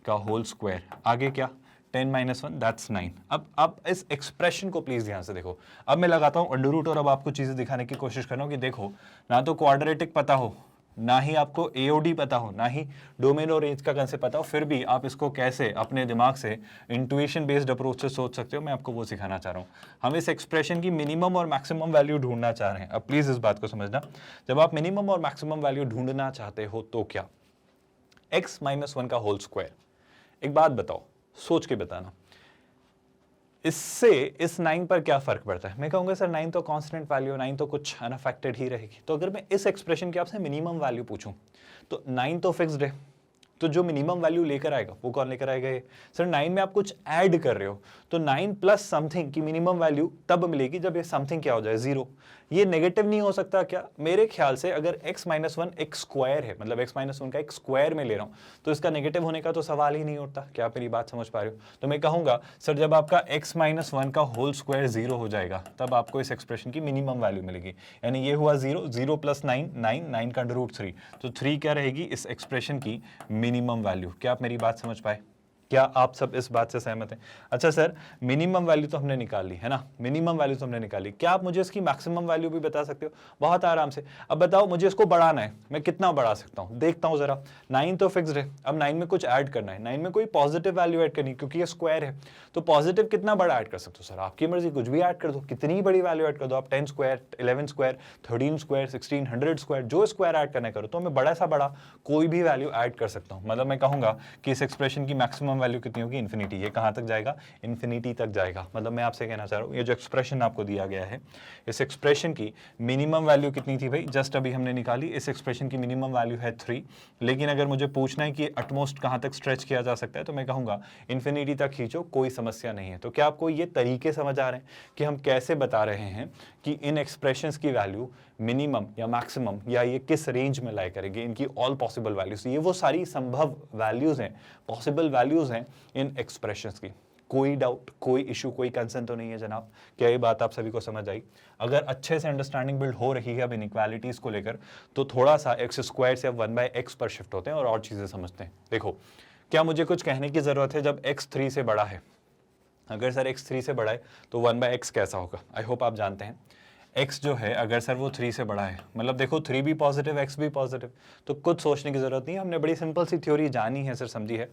का होल स्क्वायर, आगे क्या 10 माइनस 1 दैट्स 9। अब इस एक्सप्रेशन को प्लीज ध्यान से देखो। अब मैं लगाता हूं अंडर रूट और अब आपको चीजें दिखाने की कोशिश कर रहा हूं कि देखो, ना तो क्वाड्रेटिक पता हो, ना ही आपको एओडी पता हो, ना ही डोमेन और रेंज का कंसेप्ट पता हो, फिर भी आप इसको कैसे अपने दिमाग से इंट्यूशन बेस्ड अप्रोच से सोच सकते हो, मैं आपको वो सिखाना चाह रहा हूँ। हम इस एक्सप्रेशन की मिनिमम और मैक्सिमम वैल्यू ढूंढना चाह रहे हैं। अब प्लीज इस बात को समझना, जब आप मिनिमम और मैक्सिमम वैल्यू ढूंढना चाहते हो तो क्या, x माइनस 1 का होल स्क्वायर। एक बात बताओ, सोच के बताना, इससे इस 9 पर क्या फर्क पड़ता है? मैं कहूंगा सर 9 तो कांस्टेंट वैल्यू, 9 तो कुछ अनअफेक्टेड ही रहेगी। तो अगर मैं इस एक्सप्रेशन की आपसे मिनिमम वैल्यू पूछूं तो 9 तो फिक्स्ड है, तो जो मिनिमम वैल्यू लेकर आएगा वो कौन लेकर आएगा? ये। सर 9 में आप कुछ ऐड कर रहे हो तो 9 प्लस समथिंग की मिनिमम वैल्यू तब मिलेगी जब ये समथिंग क्या हो जाए? 0। ये नेगेटिव नहीं हो सकता क्या? मेरे ख्याल से अगर x माइनस 1 एक स्क्वायर है, मतलब x माइनस 1 का एक स्क्वायर में ले रहा हूं, तो इसका नेगेटिव होने का तो सवाल ही नहीं उठता। क्या आप मेरी बात समझ पा रहे हो? तो मैं कहूंगा सर जब आपका x माइनस 1 का होल स्क्वायर 0 हो जाएगा तब आपको इस एक्सप्रेशन की मिनिमम वैल्यू मिलेगी। यानी ये हुआ 0, 0 प्लस 9, 9 का √3, तो 3 क्या रहेगी इस एक्सप्रेशन की मिनिमम वैल्यू। क्या आप मेरी बात समझ पाए? क्या आप सब इस बात से सहमत हैं? अच्छा सर, मिनिमम वैल्यू तो हमने निकाल ली है ना, मिनिमम वैल्यू तो हमने निकाली, क्या आप मुझे इसकी मैक्सिमम वैल्यू भी बता सकते हो? बहुत आराम से। अब बताओ मुझे इसको बढ़ाना है, मैं कितना बढ़ा सकता हूँ, देखता हूँ जरा। 9 तो फिक्स्ड है, अब 9 में कुछ ऐड करना है, 9 में कोई पॉजिटिव वैल्यू ऐड करनी है क्योंकि ये स्क्वायर है, तो पॉजिटिव कितना बड़ा ऐड कर सकते हो सर? आपकी मर्जी, कुछ भी ऐड कर दो, कितनी बड़ी वैल्यू ऐड कर दो आप, 10 स्क्वायर, 11 स्क्वायर, 13 स्क्वायर, 16, 100 स्क्वायर, जो स्क्वायर ऐड करना करो। तो मैं बड़ा सा बड़ा कोई भी वैल्यू ऐड कर सकता हूँ। मतलब मैं कहूंगा कि इस एक्सप्रेशन की मैक्सिमम वैल्यू कितनी होगी, इन्फिनिटी। ये कहां तक जाएगा? इन्फिनिटी तक जाएगा। मतलब मैं आपसे कहना चाह रहा हूं, ये जो एक्सप्रेशन आपको दिया गया है, इस एक्सप्रेशन की मिनिमम वैल्यू कितनी थी भाई? जस्ट अभी हमने निकाली। इस एक्सप्रेशन की मिनिमम वैल्यू है 3, लेकिन अगर मुझे पूछना है कि एटमोस्ट कहां तक स्ट्रेच किया जा सकता है, तो मैं कहूंगा इन्फिनिटी तक खींचो, कोई समस्या नहीं है। तो क्या आपको ये तरीके समझ आ रहे हैं कि हम कैसे बता रहे हैं कि इन एक्सप्रेशंस की वैल्यू मिनिमम या मैक्सिमम या ये किस रेंज में लाई करेगी, इनकी ऑल पॉसिबल वैल्यूज, ये वो सारी संभव वैल्यूज हैं, पॉसिबल वैल्यूज हैं इन एक्सप्रेशंस की। कोई डाउट, कोई इशू, कोई कंसर्न तो नहीं है जनाब? क्या ये बात आप सभी को समझ आई? अगर अच्छे से अंडरस्टैंडिंग बिल्ड हो रही है अब इनइक्वालिटीज को लेकर, तो थोड़ा सा एक्स स्क्वायर से अब 1/x पर शिफ्ट होते हैं और चीजें समझते हैं। देखो, क्या मुझे कुछ कहने की जरूरत है जब x 3 से बड़ा है? अगर सर x 3 से बड़ा है तो 1/x कैसा होगा? आई होप आप जानते हैं। x जो है अगर सर वो 3 से बड़ा है, मतलब देखो 3 भी पॉजिटिव, x भी पॉजिटिव, तो कुछ सोचने की जरूरत नहीं है, हमने बड़ी सिंपल सी थ्योरी जानी है सर, समझी है।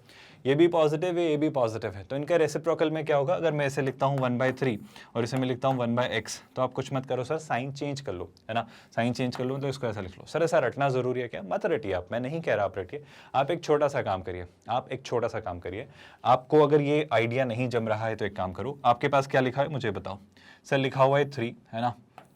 ये भी पॉजिटिव है, ये भी पॉजिटिव है, तो इनका रेसिप्रोकल में क्या होगा? अगर मैं इसे लिखता हूँ 1/3 और इसे मैं लिखता हूँ 1/x, तो आप कुछ मत करो सर, साइन चेंज कर लो, है ना, साइन चेंज कर लो, तो इसको ऐसा लिख लो। सर ऐसा रटना जरूरी है क्या? मत रटिए आप, मैं नहीं कह रहा आप रटिए। आप एक छोटा सा काम करिए, आप एक छोटा सा काम करिए। आपको अगर ये आइडिया नहीं जम रहा है तो एक काम करो, आपके पास क्या लिखा है मुझे बताओ। सर लिखा हुआ है 3, है ना,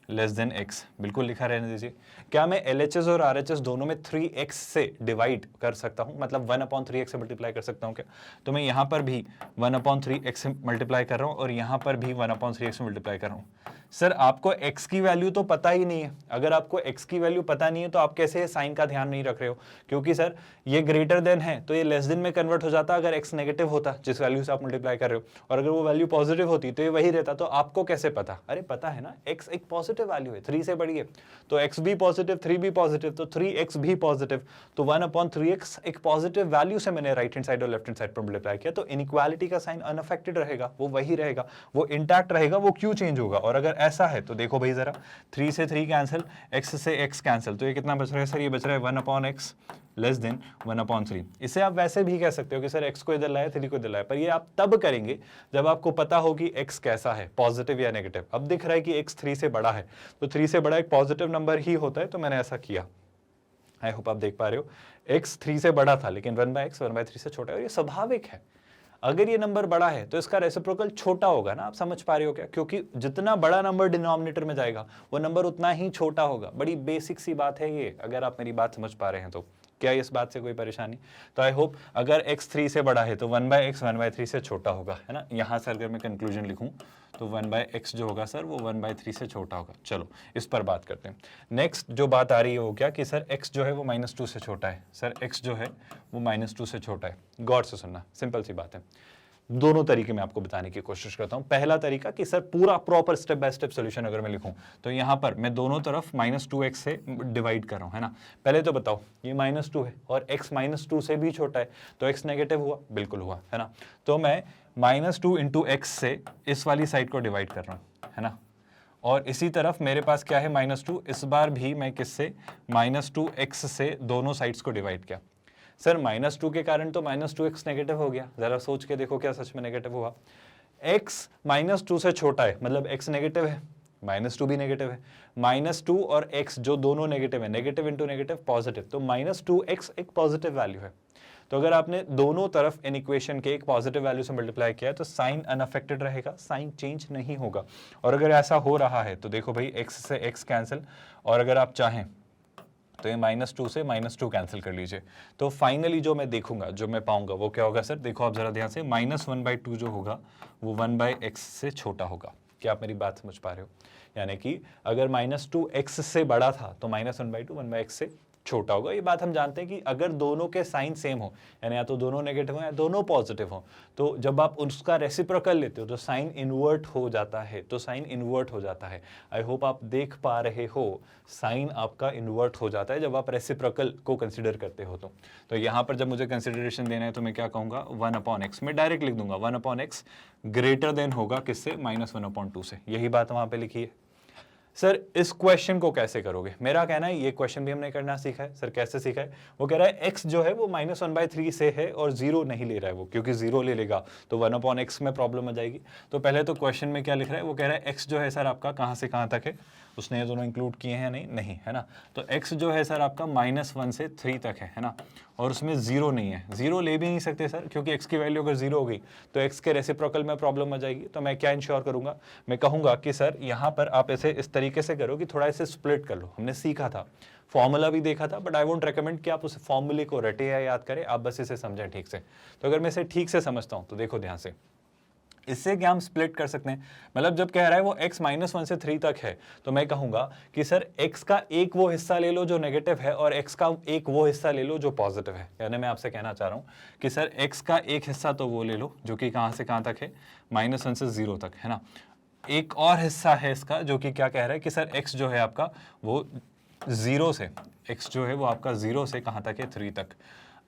लेस देन x, बिल्कुल लिखा रहने दीजिए। क्या मैं LHS और RHS दोनों में 3x से डिवाइड कर सकता हूं, मतलब 1/3x से मल्टीप्लाई कर सकता हूं क्या? तो मैं यहां पर भी 1/3x से मल्टीप्लाई कर रहा हूं और यहां पर भी 1/3x से मल्टीप्लाई कर रहा हूं। सर आपको x की वैल्यू तो पता ही नहीं है। अगर आपको x की वैल्यू पता नहीं है तो आप कैसे साइन का ध्यान नहीं रख रहे हो? क्योंकि सर ये ग्रेटर देन है तो ये लेस देन में कन्वर्ट हो जाता अगर x नेगेटिव होता, जिस वैल्यू से आप मल्टीप्लाई कर रहे हो, और अगर वो वैल्यू पॉजिटिव होती तो ये वही रहता। तो आपको कैसे पता? अरे पता है ना, x एक पॉजिटिव वैल्यू है, 3 से बड़ी है, तो x भी पॉजिटिव, 3 भी पॉजिटिव, तो 3x भी पॉजिटिव, तो 1/3x एक पॉजिटिव वैल्यू से मैंने राइट हैंड साइड और लेफ्ट हैंड साइड पर मल्टीप्लाई किया, तो इनइक्वालिटी का साइन अनअफेक्टेड रहेगा, वो वही रहेगा, वो इंटैक्ट रहेगा, वो क्यों चेंज होगा? और अगर ऐसा है तो देखो भाई जरा, 3 से 3 कैंसिल, x से x कैंसिल, तो ये कितना बच रहा है सर? ये बच रहा है 1/x लेस देन 1/3। इसे आप वैसे भी कह सकते हो कि सर x को इधर लाया, 3 को इधर लाया, पर ये आप तब करेंगे जब आपको पता हो कि x कैसा है, पॉजिटिव या नेगेटिव। अब दिख रहा है कि x 3 से बड़ा है, तो 3 से बड़ा एक पॉजिटिव नंबर ही होता है, तो मैंने ऐसा किया। आई होप आप देख पा रहे हो, x 3 से बड़ा था लेकिन 1/x 1/3 से छोटा है, और ये स्वाभाविक है। अगर ये नंबर बड़ा है तो इसका रेसिप्रोकल छोटा होगा ना, आप समझ पा रहे हो क्या? क्योंकि जितना बड़ा नंबर डिनोमिनेटर में जाएगा वो नंबर उतना ही छोटा होगा। बड़ी बेसिक सी बात है ये, अगर आप मेरी बात समझ पा रहे हैं तो। क्या इस बात से कोई परेशानी? तो आई होप, अगर x 3 से बड़ा है तो 1/x 1/3 से छोटा होगा, है ना। यहां से अगर मैं कंक्लूजन लिखूं तो 1/x जो होगा सर वो 1/3 से छोटा होगा। चलो इस पर बात करते हैं। नेक्स्ट जो बात आ रही है वो क्या कि सर x जो है वो -2 से छोटा है। सर x जो है वो -2 से छोटा है। गौर से सुनना, सिंपल सी बात है। दोनों तरीके मैं आपको बताने की कोशिश करता हूं। पहला तरीका कि सर पूरा proper step by step solution अगर मैं लिखूं तो यहां पर मैं दोनों तरफ -2x से डिवाइड कर रहा हूं, है ना। पहले तो बताओ, ये -2 है और x -2 से भी छोटा है, तो x नेगेटिव हुआ, बिल्कुल हुआ, है ना। तो मैं -2 × x से इस वाली साइड को डिवाइड कर रहा हूं, है ना। और इसी तरफ मेरे पास क्या है, -2, इस बार भी मैं किससे, -2x से दोनों साइड्स को डिवाइड किया। सर -2 के कारण तो -2x नेगेटिव हो गया, जरा सोच के देखो क्या सच में नेगेटिव हुआ? x -2 से छोटा है, मतलब x नेगेटिव है, -2 भी नेगेटिव है, -2 और x जो दोनों नेगेटिव है, नेगेटिव इंटू नेगेटिव पॉजिटिव, तो -2x एक पॉजिटिव वैल्यू है। तो अगर आपने दोनों तरफ इन इक्वेशन के एक पॉजिटिव वैल्यू से मल्टीप्लाई किया तो साइन अनअफेक्टेड रहेगा, साइन चेंज नहीं होगा। और अगर ऐसा हो रहा है तो देखो भाई, x से x कैंसिल, और अगर आप चाहें तो ये -2 से -2 कैंसिल कर लीजिए। तो फाइनली जो मैं देखूंगा, जो मैं पाऊंगा वो क्या होगा सर? देखो आप जरा ध्यान से, -1/2 जो होगा वो 1/x से छोटा होगा। क्या आप मेरी बात समझ पा रहे हो? यानी कि अगर -2x से बड़ा था तो -1/2 1/x से छोटा होगा। ये बात हम जानते हैं कि अगर दोनों के साइन सेम हो, यानी या तो दोनों नेगेटिव हो या दोनों पॉजिटिव हो, तो जब आप उसका रेसिप्रोकल लेते हो तो साइन इन्वर्ट हो जाता है, तो साइन इन्वर्ट हो जाता है। आई होप आप देख पा रहे हो, साइन आपका इन्वर्ट हो जाता है जब आप रेसिप्रोकल को कंसिडर करते हो। तो यहाँ पर जब मुझे कंसिडरेशन देना है तो मैं क्या कहूँगा, 1/x मैं डायरेक्ट लिख दूंगा, 1/x ग्रेटर देन होगा किससे, -1/2 से। यही बात वहाँ पे लिखी है। सर इस क्वेश्चन को कैसे करोगे? मेरा कहना है ये क्वेश्चन भी हमने करना सीखा है। सर कैसे सीखा है? वो कह रहा है x जो है वो -1/3 से है और 0 नहीं ले रहा है वो, क्योंकि 0 ले लेगा तो 1/x में प्रॉब्लम आ जाएगी। तो पहले तो क्वेश्चन में क्या लिख रहा है, वो कह रहा है x जो है सर आपका कहाँ से कहाँ तक है, उसने ये दोनों इंक्लूड किए हैं नहीं, है ना। तो x जो है सर आपका -1 से 3 तक है ना, और उसमें 0 नहीं है। 0 ले भी नहीं सकते सर, क्योंकि x की वैल्यू अगर 0 हो गई तो x के रेसिप्रोकल में प्रॉब्लम आ जाएगी। तो मैं क्या इंश्योर करूंगा, मैं कहूंगा कि सर यहाँ पर आप ऐसे इस तरीके से करो कि थोड़ा इसे स्प्लिट कर लो। हमने सीखा था, फॉर्मूला भी देखा था, बट आई वोंट रेकमेंड कि आप उस फॉर्मूले को रटे या याद करें, आप बस इसे समझें ठीक से। तो अगर मैं इसे ठीक से समझता हूँ तो देखो ध्यान से, इससे क्या हम स्प्लिट कर सकते हैं। मतलब जब कह रहा है वो x -1 से 3 तक है, तो मैं कहूंगा कि सर x का एक वो हिस्सा ले लो जो नेगेटिव है और x का एक वो हिस्सा ले लो जो पॉजिटिव है। यानी मैं आपसे कहना चाह रहा हूं कि सर x का एक हिस्सा तो वो ले लो जो कि कहां से कहां तक है, -1 से 0 तक, है ना। एक और हिस्सा है इसका जो कि क्या कह रहा है कि सर x जो है आपका वो 0 से, x जो है वो आपका 0 से कहां तक है, 3 तक।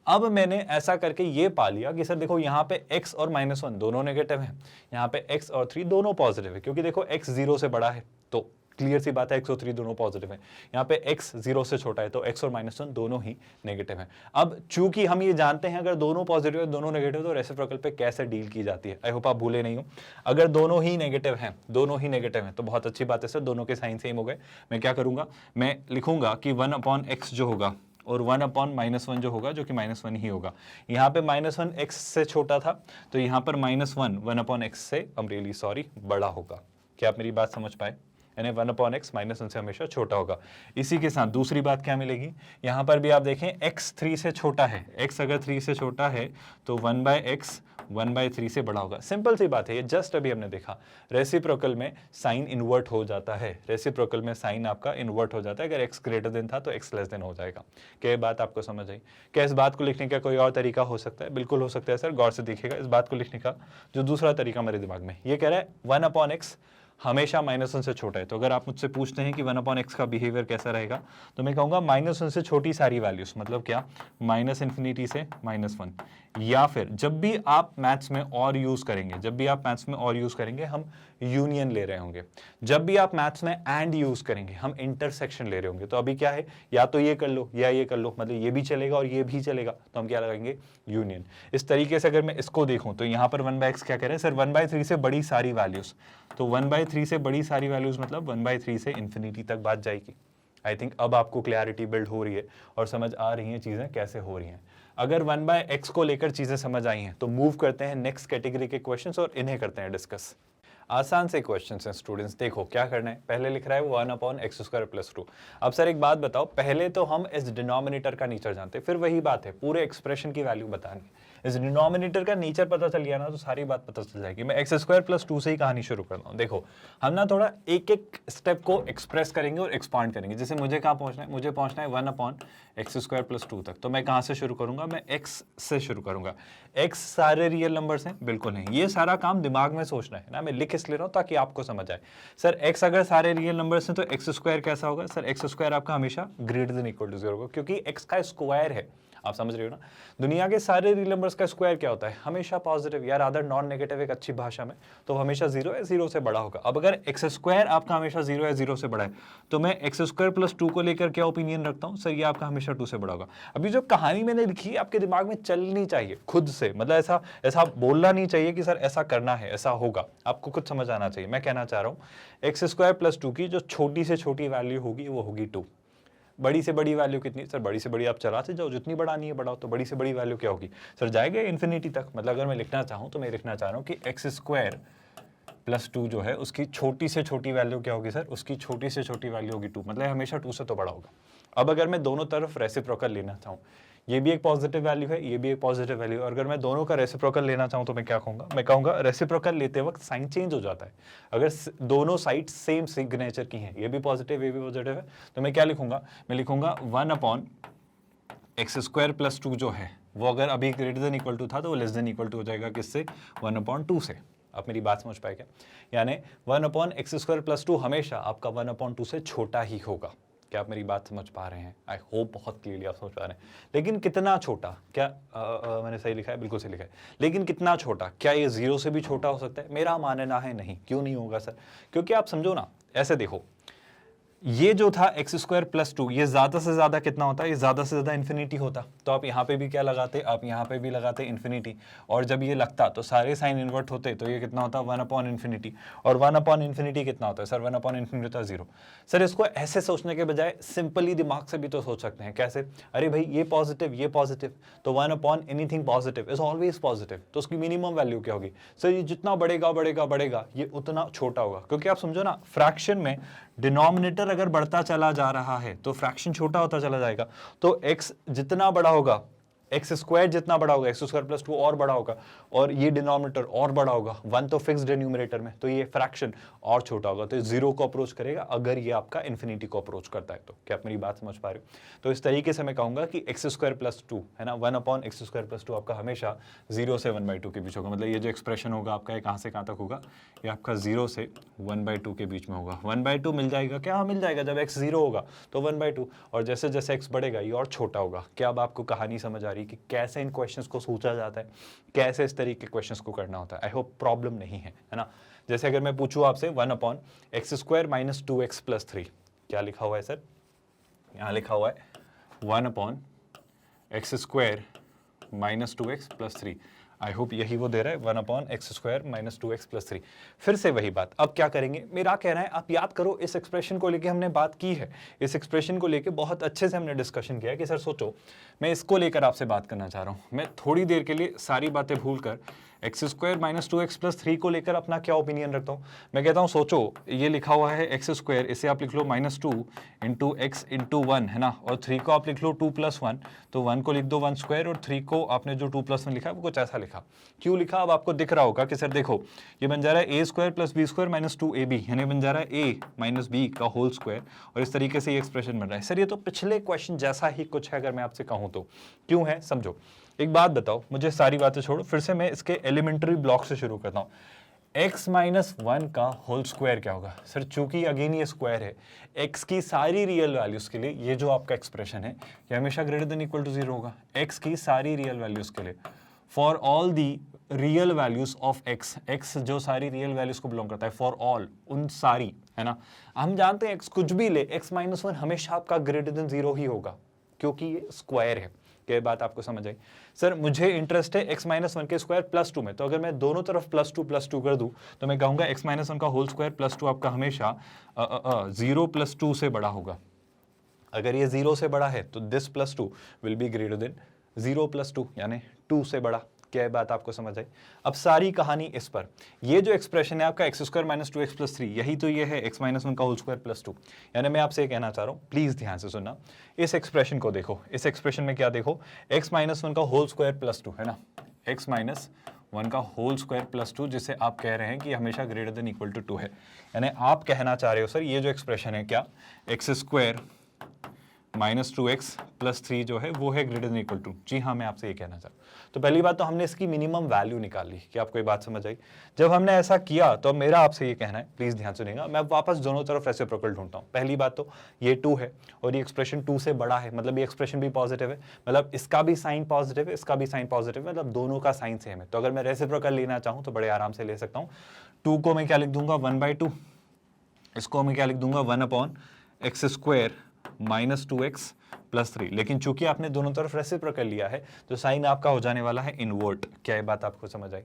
अब मैंने ऐसा करके ये पा लिया कि सर देखो यहाँ पे x और -1 दोनों नेगेटिव हैं, यहाँ पे x और 3 दोनों पॉजिटिव है, क्योंकि देखो x 0 से बड़ा है तो क्लियर सी बात है x और 3 दोनों पॉजिटिव है। यहाँ पे x 0 से छोटा है तो x और -1 दोनों ही नेगेटिव है। अब चूंकि हम ये जानते हैं अगर दोनों पॉजिटिव है दोनों नेगेटिव तो रेसिप्रोकल पे कैसे डील की जाती है, आई होप आप भूले नहीं हो। अगर दोनों ही नेगेटिव हैं तो बहुत अच्छी बात है सर, दोनों के साइन सेम हो गए। मैं क्या करूंगा, मैं लिखूंगा कि 1/x जो होगा और 1/-1 जो होगा जो कि -1 ही होगा। यहाँ पे -1 x से छोटा था तो यहाँ पर -1 से I'm really sorry बड़ा होगा। क्या आप मेरी बात समझ पाए? यानी 1/x -1 से हमेशा छोटा होगा। इसी के साथ दूसरी बात क्या मिलेगी, यहाँ पर भी आप देखें x 3 से छोटा है, x अगर 3 से छोटा है तो 1/x 1/3 से बड़ा होगा। सिंपल सी बात है, ये जस्ट अभी हमने देखा रेसिप्रोकल में साइन इन्वर्ट हो जाता है, रेसिप्रोकल में साइन आपका इन्वर्ट हो जाता है। अगर x ग्रेटर देन था तो x लेस देन हो जाएगा। क्या बात आपको समझ आई? क्या इस बात को लिखने का कोई और तरीका हो सकता है? बिल्कुल हो सकता है सर, गौर से देखिएगा इस बात को लिखने का जो दूसरा तरीका मेरे दिमाग में, ये कह रहा है 1/x हमेशा -1 से छोटा है। तो अगर आप मुझसे पूछते हैं कि 1/x का बिहेवियर कैसा रहेगा तो मैं कहूंगा -1 से छोटी सारी वैल्यूज, मतलब क्या, -∞ से -1। या फिर जब भी आप मैथ्स में और यूज करेंगे, हम यूनियन ले रहे होंगे। जब भी आप मैथ्स में एंड यूज करेंगे हम इंटरसेक्शन ले रहे होंगे। तो अभी क्या है, या तो ये कर लो या ये कर लो, मतलब ये भी चलेगा और ये भी चलेगा, तो हम क्या लगाएंगे, यूनियन। इस तरीके से अगर मैं इसको देखूं तो यहाँ पर 1/x क्या कह रहे हैं सर, 1/3 से बड़ी सारी वैल्यूज। तो 1/3 से बड़ी सारी वैल्यूज मतलब 1/3 से इन्फिनिटी तक बात जाएगी। आई थिंक अब आपको क्लैरिटी बिल्ड हो रही है और समझ आ रही हैं चीजें कैसे हो रही हैं। अगर 1/x को लेकर चीजें समझ आई हैं तो मूव करते हैं नेक्स्ट कैटेगरी के क्वेश्चंस और इन्हें करते हैं डिस्कस। आसान से क्वेश्चंस हैं स्टूडेंट्स, देखो क्या करना है। पहले लिख रहा है 1/x² + 2। अब सर एक बात बताओ, पहले तो हम इस डिनोमिनेटर का नेचर जानते हैं, फिर वही बात है पूरे एक्सप्रेशन की वैल्यू बतानी। इस डिनोमिनेटर का नेचर पता चल गया ना तो सारी बात पता चल जाएगी। मैं x² + 2 से ही कहानी शुरू करता हूँ। देखो हम ना थोड़ा एक एक स्टेप को एक्सप्रेस करेंगे और एक्सपांड करेंगे। जैसे मुझे कहाँ पहुँचना है, मुझे पहुँचना है 1/x² + 2 तक। तो मैं कहाँ से शुरू करूंगा, मैं x से शुरू करूंगा। x सारे रियल नंबर्स हैं? बिल्कुल नहीं, ये सारा काम दिमाग में सोचना है ना, मैं लिख ले रहा हूँ ताकि आपको समझ आए। सर x अगर सारे रियल नंबर्स हैं तो x² कैसा होगा, सर x² आपका हमेशा ग्रेटर देन इक्वल टू 0 होगा, क्योंकि x का स्क्वायर है। आप समझ रहे हो ना, दुनिया के सारे रियल नंबर्स का स्क्वायर क्या होता है, हमेशा पॉजिटिव या रादर नॉन नेगेटिव एक अच्छी भाषा में, तो हमेशा 0 है, 0 से बड़ा होगा। अब अगर x² आपका हमेशा 0 है, 0 से बड़ा है, तो मैं x² + 2 को लेकर क्या ओपिनियन रखता हूं, सर ये आपका हमेशा 2 से बड़ा होगा। अभी जो कहानी मैंने लिखी है आपके दिमाग में चलनी चाहिए खुद से, मतलब ऐसा बोलना नहीं चाहिए कि सर ऐसा करना है, ऐसा होगा, आपको कुछ समझ आना चाहिए। मैं कहना चाह रहा हूं x² + 2 की जो छोटी से छोटी वैल्यू होगी वो होगी 2। बड़ी से बड़ी वैल्यू कितनी, सर बड़ी से बड़ी आप चलाते जाओ, जितनी बढ़ानी है बढ़ाओ। तो बड़ी से बड़ी वैल्यू क्या होगी, सर जाएगा इन्फिनिटी तक। मतलब अगर मैं लिखना चाहूं तो मैं लिखना चाह रहा हूं कि x² + 2 जो है उसकी छोटी से छोटी वैल्यू क्या होगी, सर उसकी छोटी से छोटी वैल्यू होगी 2, मतलब हमेशा 2 से तो बड़ा होगा। अब अगर मैं दोनों तरफ रेसिप्रोकल लेना चाहूँ, ये भी एक पॉजिटिव वैल्यू है, ये भी एक पॉजिटिव वैल्यू है, और अगर मैं दोनों का रेसिप्रोकल लेना चाहूँ तो मैं क्या कहूँगा, मैं कहूँगा रेसिप्रोकल लेते वक्त साइन चेंज हो जाता है। अगर दोनों साइड सेम सिग्नेचर की हैं, ये भी पॉजिटिव ये भी पॉजिटिव है, तो मैं क्या लिखूंगा, मैं लिखूंगा 1/(x² x square plus two जो है वो अगर अभी ग्रेटर देन इक्वल टू था तो वो लेस देन इक्वल टू हो जाएगा किससे, 1/2 से। आप मेरी बात समझ पाए क्या? यानी 1/x स्क्वायर प्लस टू हमेशा आपका 1/2 से छोटा ही होगा। क्या आप मेरी बात समझ पा रहे हैं? आई होप बहुत क्लियरली आप समझ पा रहे हैं। लेकिन कितना छोटा? क्या मैंने सही लिखा है? बिल्कुल सही लिखा है। लेकिन कितना छोटा? क्या ये 0 से भी छोटा हो सकता है? मेरा मानना है नहीं। क्यों नहीं होगा सर? क्योंकि आप समझो ना, ऐसे देखो, ये जो था एक्स स्क्वायर प्लस टू, ये ज्यादा से ज्यादा कितना होता है? ये ज्यादा से ज्यादा इन्फिनिटी होता। तो आप यहाँ पे भी क्या लगाते? आप यहाँ पे भी लगाते इन्फिनिटी। और जब ये लगता तो सारे साइन इन्वर्ट होते, तो ये कितना होता? 1/∞। और 1/∞ कितना होता है सर? 1/∞ होता है 0। सर इसको ऐसे सोचने के बजाय सिंपली दिमाग से भी तो सोच सकते हैं। कैसे? अरे भाई ये पॉजिटिव, तो 1/anything positive is always positive, तो उसकी मिनिमम वैल्यू क्या होगी? सर ये जितना बढ़ेगा ये उतना छोटा होगा। क्योंकि आप समझो ना, फ्रैक्शन में डिनोमिनेटर अगर बढ़ता चला जा रहा है तो फ्रैक्शन छोटा होता चला जाएगा। तो x जितना बड़ा होगा, एक्स स्क्वायर जितना बड़ा होगा, एक्स स्क्वायर प्लस टू और बड़ा होगा, और ये डिनोमिनेटर और बड़ा होगा। 1 तो फिक्स्ड है न्यूमरेटर में, तो ये फ्रैक्शन और छोटा होगा, तो 0 को अप्रोच करेगा अगर ये आपका इन्फिनिटी को अप्रोच करता है तो। क्या आप मेरी बात समझ पा रहे हो? तो इस तरीके से मैं कहूंगा कि एक्स स्क्वायर प्लस टू है ना, 1/x स्क्वायर प्लस टू आपका हमेशा 0 से 1/2 के बीच होगा। मतलब ये जो एक्सप्रेशन होगा आपका, ये कहाँ से कहाँ तक होगा? ये आपका 0 से 1/2 के बीच में होगा। 1/2 मिल जाएगा क्या? हाँ मिल जाएगा। जब x 0 होगा तो 1/2, और जैसे जैसे x बढ़ेगा ये और छोटा होगा। क्या अब आपको कहानी समझ आ रही है कि कैसे इन क्वेश्चंस को सोचा जाता है, कैसे इस तरीके के क्वेश्चंस को करना होता है? आई होप प्रॉब्लम नहीं है ना? जैसे अगर मैं पूछूं आपसे 1/x square minus 2x plus 3, क्या लिखा हुआ है सर? यहाँ लिखा हुआ है 1/x square minus 2x plus 3। I hope यही वो दे रहा है, 1/x square minus 2x plus 3। फिर से वही बात, अब क्या करेंगे? मेरा कहना है आप याद करो, इस एक्सप्रेशन को लेके हमने बात की है, इस एक्सप्रेशन को लेके बहुत अच्छे से हमने डिस्कशन किया है कि सर सोचो, मैं इसको लेकर आपसे बात करना चाह रहा हूं। मैं थोड़ी देर के लिए सारी बातें भूलकर x square minus 2x plus 3 को लेकर अपना क्या ओपिनियन रखता हूँ। मैं कहता हूँ सोचो, ये लिखा हुआ है एक्स स्क्वायर, इसे आप लिख लो -2 इंटू एक्स इंटू 1 है ना, और 3 को आप लिख लो 2 + 1, तो 1 को लिख दो 1 स्क्वायर, और 3 को आपने जो 2 + 1 लिखा वो कुछ ऐसा लिखा। क्यों लिखा? अब आपको दिख रहा होगा कि सर देखो, ये बन जा रहा है a square plus b square minus 2ab, यानी बन जा रहा है a माइनस b का होल स्क्वायर, और इस तरीके से ये एक्सप्रेशन बन रहा है। सर ये तो पिछले क्वेश्चन जैसा ही कुछ है, अगर मैं आपसे कहूँ तो। क्यों है समझो। एक बात बताओ, मुझे सारी बातें छोड़ो, फिर से मैं इसके एलिमेंट्री ब्लॉक से शुरू करता हूँ। x माइनस 1 का होल स्क्वायर क्या होगा? सर चूंकि अगेन ये स्क्वायर है, x की सारी रियल वैल्यूज के लिए ये जो आपका एक्सप्रेशन है ये हमेशा ग्रेटर देन इक्वल टू 0 होगा। x की सारी रियल वैल्यूज के लिए, for all the real values of x, x जो सारी रियल वैल्यूज को बिलोंग करता है, फॉर ऑल, उन सारी, है ना। हम जानते हैं x कुछ भी ले, x माइनस 1 हमेशा आपका ग्रेटर देन 0 ही होगा, क्योंकि ये स्क्वायर है। क्या बात आपको समझ आई? सर मुझे इंटरेस्ट है x माइनस 1 के स्क्वायर प्लस 2 में, तो अगर मैं दोनों तरफ +2 कर दूं तो मैं कहूंगा x माइनस 1 का होल स्क्वायर प्लस 2 आपका हमेशा 0 + 2 से बड़ा होगा। अगर ये 0 से बड़ा है तो this +2 will be greater than 0 + 2, यानी 2 से बड़ा। क्या बात आपको समझ आई? अब सारी कहानी इस पर, ये जो एक्सप्रेशन है आपका x square minus 2x plus 3, यही तो ये है x माइनस 1 का होल स्क्वायर प्लस 2। यानी मैं आपसे कहना चाह रहा हूँ, प्लीज ध्यान से सुनना, इस एक्सप्रेशन को देखो। इस एक्सप्रेशन में क्या देखो? x माइनस 1 का होल स्क्वायर प्लस 2 है ना, x माइनस 1 का होल स्क्वायर प्लस 2, जिसे आप कह रहे हैं कि हमेशा ग्रेटर देन इक्वल टू 2 है। यानी आप कहना चाह रहे हो सर, ये जो एक्सप्रेशन है क्या, x square minus 2x plus 3 जो है वो है ग्रेटर देन इक्वल टू। जी हाँ, मैं आपसे ये कहना चाहता हूँ। तो पहली बात तो हमने इसकी मिनिमम वैल्यू निकाल ली। क्या आपको ये बात समझ आई? जब हमने ऐसा किया तो मेरा आपसे ये कहना है, प्लीज ध्यान सुनिएगा, मैं वापस दोनों तरफ रेसिप्रोकल ढूंढता हूँ। पहली बात तो ये 2 है और ये एक्सप्रेशन 2 से बड़ा है, मतलब ये एक्सप्रेशन भी पॉजिटिव है, मतलब इसका भी साइन पॉजिटिव है, इसका भी साइन पॉजिटिव है, मतलब दोनों का साइन सेम है। तो अगर मैं रेसिप्रोकल लेना चाहूँ तो बड़े आराम से ले सकता हूँ। 2 को मैं क्या लिख दूंगा? 1/2। इसको मैं क्या लिख दूंगा? 1/x square minus 2x plus 3। लेकिन चूंकि आपने दोनों तरफ रेसिप्रोकल लिया है तो साइन आपका हो जाने वाला है इनवर्ट। क्या ये बात आपको समझ आई?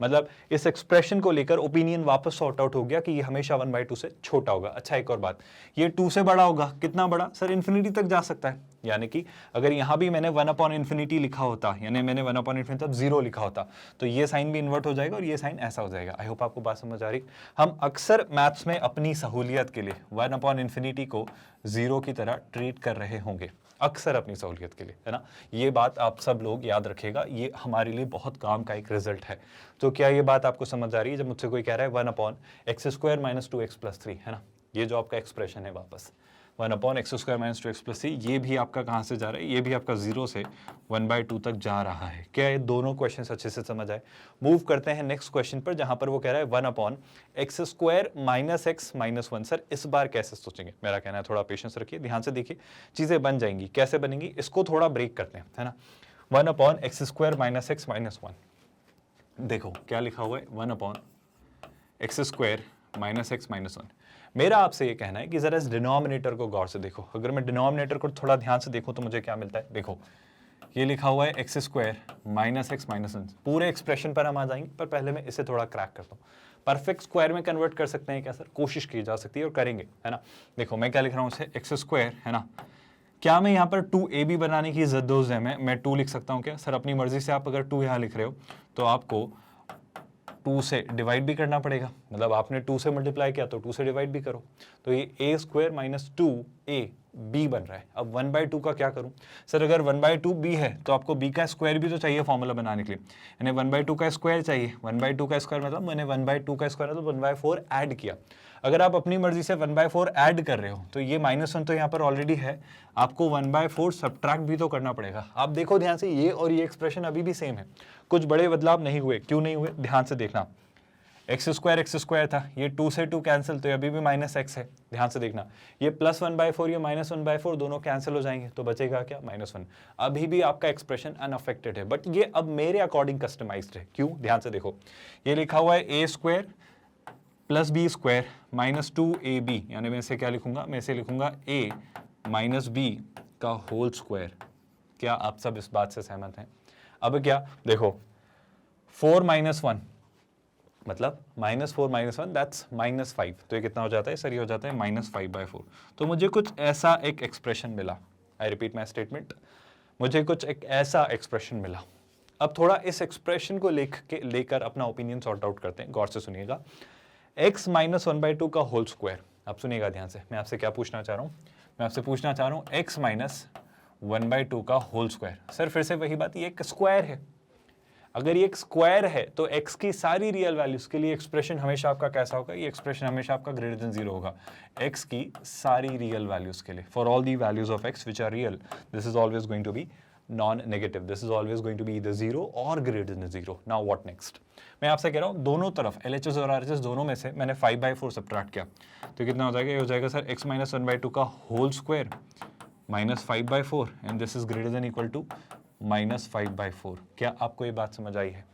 मतलब इस एक्सप्रेशन को लेकर ओपिनियन वापस सॉर्ट आउट हो गया कि ये हमेशा 1/2 से छोटा होगा। अच्छा एक और बात, ये 2 से बड़ा होगा, कितना बड़ा सर? इन्फिनिटी तक जा सकता है। यानी कि अगर यहाँ भी मैंने 1/∞ लिखा होता, यानी मैंने 1/∞ तब 0 लिखा होता, तो ये साइन भी इन्वर्ट हो जाएगा और ये साइन ऐसा हो जाएगा। आई होप आपको बात समझ आ रही। हम अक्सर मैथ्स में अपनी सहूलियत के लिए 1/∞ को 0 की तरह ट्रीट कर रहे होंगे, अक्सर अपनी सहूलियत के लिए, है ना। ये बात आप सब लोग याद रखेगा, ये हमारे लिए बहुत काम का एक रिजल्ट है। तो क्या ये बात आपको समझ आ रही है जब मुझसे कोई कह रहा है 1/x square minus 2x plus 3, है ना, ये जो आपका एक्सप्रेशन है वापस 1 upon X square minus 2x plus C, ये भी आपका कहाँ से जा रहा है, ये भी आपका 0 से 1/2 तक जा रहा है। क्या ये दोनों क्वेश्चन अच्छे से समझ आए? मूव करते हैं नेक्स्ट क्वेश्चन पर, जहां पर वो कह रहा है 1 upon X square minus x minus 1। Sir इस बार कैसे सोचेंगे? मेरा कहना है थोड़ा पेशेंस रखिए, ध्यान से देखिए, चीजें बन जाएंगी। कैसे बनेंगी इसको थोड़ा ब्रेक करते हैं, है ना। 1 upon X square minus x minus 1, देखो क्या लिखा हुआ है, 1 upon X square minus x minus 1। मेरा आपसे ये कहना है कि जरा इस डिनोमिनेटर को गौर से देखो। अगर मैं डिनोमिनेटर को थोड़ा ध्यान से देखूं तो मुझे क्या मिलता है, देखो ये लिखा हुआ है x square minus x minus 1। पूरे एक्सप्रेशन पर हम आ जाएंगे, पर पहले मैं इसे थोड़ा क्रैक करता हूँ। परफेक्ट स्क्वायर में कन्वर्ट कर सकते हैं क्या सर? कोशिश की जा सकती है और करेंगे, है ना। देखो मैं क्या लिख रहा हूँ इसे, एक्स स्क्वायर, है ना। क्या मैं यहाँ पर 2ab बनाने की जद्दोजहद में मैं 2 लिख सकता हूँ क्या? सर अपनी मर्जी से आप अगर 2 यहाँ लिख रहे हो तो आपको 2 से डिवाइड भी करना पड़ेगा, मतलब आपने 2 से मल्टीप्लाई किया तो 2 से डिवाइड भी करो, तो ये a स्क्वायर माइनस 2ab बन रहा है। अब 1/2 का क्या करूं? सर अगर 1/2 b है तो आपको b का स्क्वायर भी तो चाहिए फॉर्मूला बनाने के लिए, यानी 1/2 का स्क्वायर चाहिए। 1/2 का स्क्वायर मतलब मैंने 1/2 का स्क्वायर मतलब 1/4 ऐड किया। अगर आप अपनी मर्जी से 1/4 ऐड कर रहे हो तो ये -1 तो यहाँ पर ऑलरेडी है, आपको 1/4 सब्ट्रैक्ट भी तो करना पड़ेगा। आप देखो ध्यान से, ये और ये एक्सप्रेशन अभी भी सेम है, कुछ बड़े बदलाव नहीं हुए। क्यों नहीं हुए? ध्यान से देखना, एक्स स्क्वायर था, ये 2 से 2 कैंसिल, तो अभी भी माइनस एक्स है। ध्यान से देखना, ये +1/4 ये -1/4 दोनों कैंसिल हो जाएंगे, तो बचेगा क्या? -1। अभी भी आपका एक्सप्रेशन अनअफेक्टेड है, बट ये अब मेरे अकॉर्डिंग कस्टमाइज्ड है। क्यों? ध्यान से देखो, ये लिखा हुआ है a square plus b square minus 2ab, यानी मैं इसे क्या लिखूंगा? मैं इसे लिखूंगा a माइनस बी का होल स्क्वायर। क्या आप सब इस बात से सहमत हैं? अब क्या देखो, 4 - 1 मतलब -4 - 1 दैट्स -5, तो ये कितना हो जाता है सर? ये हो जाता है -5/4। तो मुझे कुछ ऐसा एक एक्सप्रेशन मिला। आई रिपीट माई स्टेटमेंट, मुझे कुछ एक ऐसा एक्सप्रेशन मिला। अब थोड़ा इस एक्सप्रेशन को लेकर अपना ओपिनियन सॉर्ट आउट करते हैं। गौर से सुनिएगा, x - 1/2 का होल स्क्वायर। आप सुनिएगा ध्यान से, मैं आपसे क्या पूछना चाह रहा हूँ? मैं आपसे पूछना चाह रहा हूँ x - 1/2 का होल स्क्वायर। सर फिर से वही बात, ये एक स्क्वायर है। अगर ये एक स्क्वायर है तो x की सारी रियल वैल्यूज के लिए एक्सप्रेशन हमेशा आपका कैसा होगा? ये एक्सप्रेशन हमेशा आपका ग्रेटर देन 0 होगा। x की सारी रियल वैल्यूज के लिए, for all the values of x which are real, this is always going to be non-negative. This is always going to be either 0 or greater than 0. Now what next? मैं आपसे कह रहा हूँ दोनों तरफ LHS और RHS दोनों में से मैंने 5/4 सब्ट्रैक्ट किया, तो कितना हो जाएगा? ये हो जाएगा सर x - 1/2 का whole square minus 5/4 and this is greater than equal to -5/4। क्या आपको ये बात समझ आई है?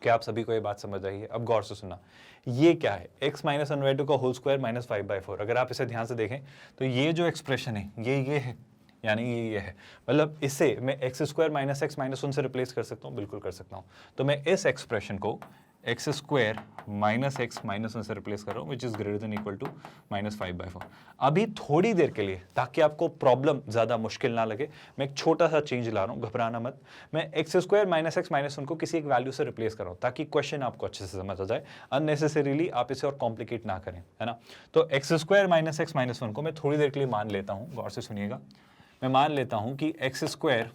क्या आप सभी को ये बात समझ आई है? अब गौर से सुनना, ये क्या है? x - 1/2 का होल स्क्वायर माइनस 5/4। अगर आप इसे ध्यान से देखें तो ये जो एक्सप्रेशन है ये है, यानी ये है, मतलब इससे मैं x square minus x minus 1 से रिप्लेस कर सकता हूँ, बिल्कुल कर सकता हूँ। तो मैं इस एक्सप्रेशन को x square minus x minus 1 से रिप्लेस कर रहा हूँ, which is greater than equal to -5/4। अभी थोड़ी देर के लिए, ताकि आपको प्रॉब्लम ज्यादा मुश्किल ना लगे, मैं एक छोटा सा चेंज ला रहा हूँ, घबराना मत। मैं x square minus x minus 1 को किसी एक वैल्यू से रिप्लेस कर रहा हूँ, ताकि क्वेश्चन आपको अच्छे से समझ आ जाए, अननेसेसरीली आप इसे और कॉम्प्लिकेट ना करें, है ना। तो x square minus x minus 1 को मैं थोड़ी देर के लिए मान लेता हूँ, गौर से सुनिएगा। मैं मान लेता हूं कि x square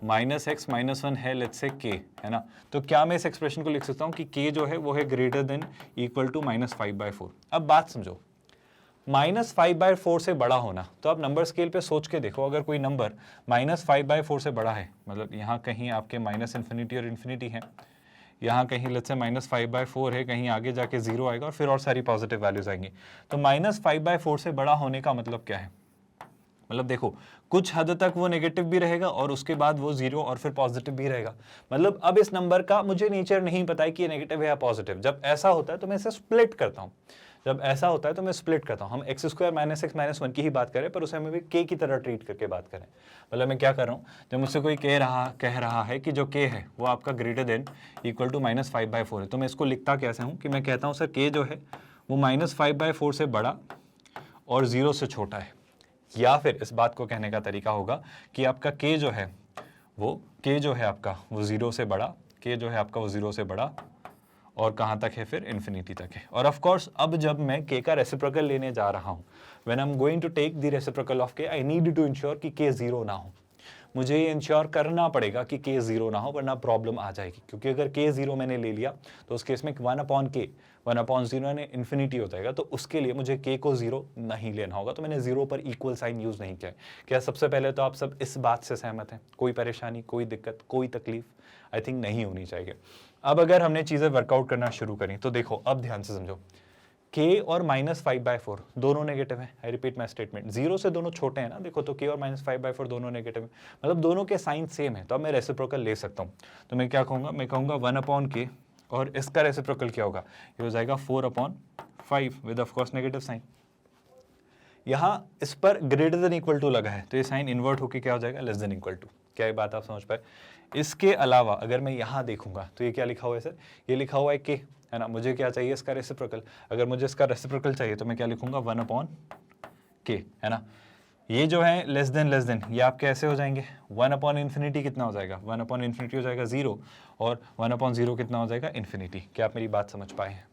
minus x minus 1 है, लेट्स से k, है ना। तो क्या मैं इस एक्सप्रेशन को लिख सकता हूं कि k जो है वो है ग्रेटर देन इक्वल टू -5/4। अब बात समझो, -5/4 से बड़ा होना, तो आप नंबर स्केल पे सोच के देखो, अगर कोई नंबर -5/4 से बड़ा है, मतलब यहाँ कहीं आपके -∞ और इन्फिनिटी है, यहाँ कहीं लेट्स से -5/4 है, कहीं आगे जाके 0 आएगा और फिर और सारी पॉजिटिव वैल्यूज आएंगी। तो -5/4 से बड़ा होने का मतलब क्या है? मतलब देखो, कुछ हद तक वो नेगेटिव भी रहेगा और उसके बाद वो 0 और फिर पॉजिटिव भी रहेगा। मतलब अब इस नंबर का मुझे नेचर नहीं पता है कि ये नेगेटिव है या पॉजिटिव। जब ऐसा होता है तो मैं इसे स्प्लिट करता हूँ, जब ऐसा होता है तो मैं स्प्लिट करता हूँ। हम x square minus x minus 1 की ही बात करें, पर उसे हमें भी k की तरह ट्रीट करके बात करें। मतलब मैं क्या कर रहा हूँ, जब मुझसे कोई कह रहा है कि जो k है वो आपका ग्रेटर देन इक्वल टू -5/4 है, तो मैं इसको लिखता कैसे हूँ कि मैं कहता हूँ सर k जो है वो -5/4 से बड़ा और 0 से छोटा है। या फिर इस बात को कहने का तरीका होगा कि आपका k जो है आपका वो 0 से बड़ा, k जो है आपका वो 0 से बड़ा और कहाँ तक है? फिर इन्फिनिटी तक है। और ऑफ कोर्स अब जब मैं k का रेसिप्रोकल लेने जा रहा हूँ, when I am going to take the reciprocal of k, I need to ensure कि k 0 ना हो। मुझे ये इंश्योर करना पड़ेगा कि k 0 ना हो, वरना प्रॉब्लम आ जाएगी, क्योंकि अगर k 0 मैंने ले लिया तो उस केस में 1/k 1/0 यानी इन्फिनिटी हो जाएगा, तो उसके लिए मुझे k को 0 नहीं लेना होगा, तो मैंने 0 पर इक्वल साइन यूज नहीं किया है। क्या सबसे पहले तो आप सब इस बात से सहमत हैं? कोई परेशानी, कोई दिक्कत, कोई तकलीफ आई थिंक नहीं होनी चाहिए। अब अगर हमने चीज़ें वर्कआउट करना शुरू करी तो देखो, अब ध्यान से समझो, k और -5/4 दोनों नेगेटिव हैं। आई रिपीट माई स्टेटमेंट, 0 से दोनों छोटे हैं ना, देखो, तो k और -5/4 दोनों नेगेटिव हैं, मतलब दोनों के साइन सेम है, तो अब मैं रेसिप्रोकल ले सकता हूँ। तो मैं क्या कहूँगा, मैं कहूँगा 1/k और इसका रेसिप्रोकल क्या होगा, ये हो जाएगा 4/5 with of course negative sign. यहाँ इस पर ग्रेटर देन इक्वल टू लगा है, तो ये साइन इन्वर्ट होकर क्या हो जाएगा, लेस देन इक्वल टू। क्या ये बात आप समझ पाए? इसके अलावा अगर मैं यहाँ देखूंगा तो ये क्या लिखा हुआ है सर, ये लिखा हुआ है k, है ना। मुझे क्या चाहिए, इसका रेसिप्रोकल। अगर मुझे इसका रेसिप्रोकल चाहिए तो मैं क्या लिखूंगा, 1/k, है ना। ये जो है लेस देन ये आपके ऐसे हो जाएंगे, 1/∞ कितना हो जाएगा, 1/∞ हो जाएगा 0, और 1/0 कितना हो जाएगा, इन्फिनिटी। क्या आप मेरी बात समझ पाए हैं?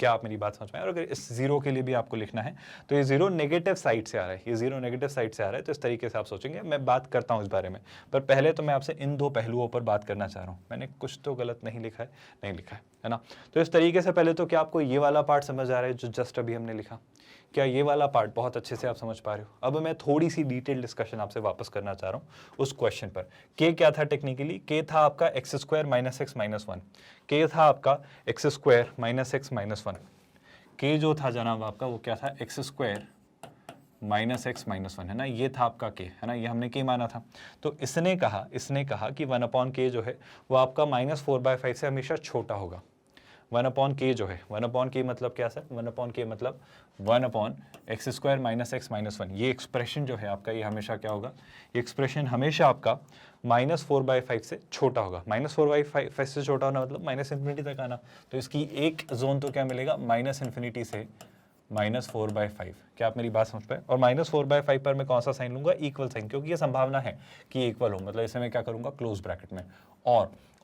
क्या आप मेरी बात समझ पाए? और अगर इस 0 के लिए भी आपको लिखना है तो ये 0 नेगेटिव साइड से आ रहा है, ये 0 नेगेटिव साइड से आ रहा है, तो इस तरीके से आप सोचेंगे। मैं बात करता हूँ इस बारे में, पर पहले तो मैं आपसे इन दो पहलुओं पर बात करना चाह रहा हूँ। मैंने कुछ तो गलत नहीं लिखा है, नहीं लिखा है ना। तो इस तरीके से पहले तो क्या आपको ये वाला पार्ट समझ आ रहा है जो जस्ट अभी हमने लिखा? क्या ये वाला पार्ट बहुत अच्छे से आप समझ पा रहे हो? अब मैं थोड़ी सी डिटेल डिस्कशन आपसे वापस करना चाह रहा हूँ उस क्वेश्चन पर। k क्या था टेक्निकली? k था आपका x² - x - 1। k था आपका x² - x - 1। k जो था जनाब आपका वो क्या था, x² - x - 1, है ना। ये था आपका k, है ना, ये हमने k माना था। तो इसने कहा कि 1/k जो है वो आपका -4/5 से हमेशा छोटा होगा। 1/k जो है, 1/k मतलब क्या सर, 1/k मतलब 1/x² - x - 1। ये एक्सप्रेशन जो है आपका, ये हमेशा क्या होगा, ये एक्सप्रेशन हमेशा आपका -4/5 से छोटा होगा। -4/5 से छोटा होना मतलब -∞ तक आना, तो इसकी एक जोन तो क्या मिलेगा, -∞ से -4/5। क्या आप मेरी बात समझ पाए? और -4/5 पर मैं कौन सा साइन लूंगा, इक्वल साइन, क्योंकि ये संभावना है कि इक्वल हो, मतलब इसे मैं क्या करूंगा, क्लोज ब्रैकेट में।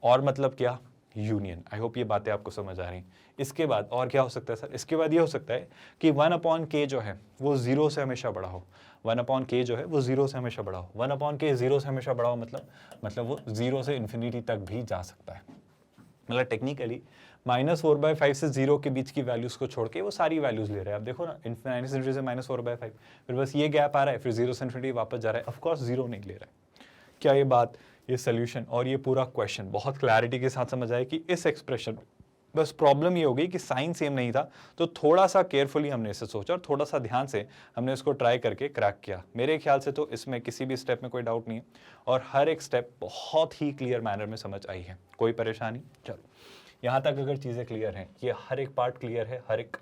और मतलब क्या, यूनियन। आई होप ये बातें आपको समझ आ रही। इसके बाद और क्या हो सकता है सर? इसके बाद ये हो सकता है कि 1/k जो है वो 0 से हमेशा बड़ा हो। 1/k जो है वो 0 से हमेशा बड़ा हो। 1/k 0 से हमेशा बड़ा हो मतलब वो 0 से इन्फिनिटी तक भी जा सकता है। मतलब टेक्निकली -4/5 से 0 के बीच की वैल्यूज को छोड़ के वो सारी वैल्यूज ले रहे हैं। आप देखो ना, -∞ से -4/5, फिर बस ये गैप आ रहा है, फिर 0 से इन्फिनिटी वापस जा रहा है। ऑफकोर्स 0 नहीं ले रहा है। क्या ये बात, ये सोल्यूशन और ये पूरा क्वेश्चन बहुत क्लैरिटी के साथ समझ आए कि इस एक्सप्रेशन, बस प्रॉब्लम ये हो गई कि साइन सेम नहीं था, तो थोड़ा सा केयरफुली हमने इसे सोचा और थोड़ा सा ध्यान से हमने इसको ट्राई करके क्रैक किया। मेरे ख्याल से तो इसमें किसी भी स्टेप में कोई डाउट नहीं है और हर एक स्टेप बहुत ही क्लियर मैनर में समझ आई है। कोई परेशानी? चलो, यहाँ तक अगर चीज़ें क्लियर हैं, ये हर एक पार्ट क्लियर है, हर एक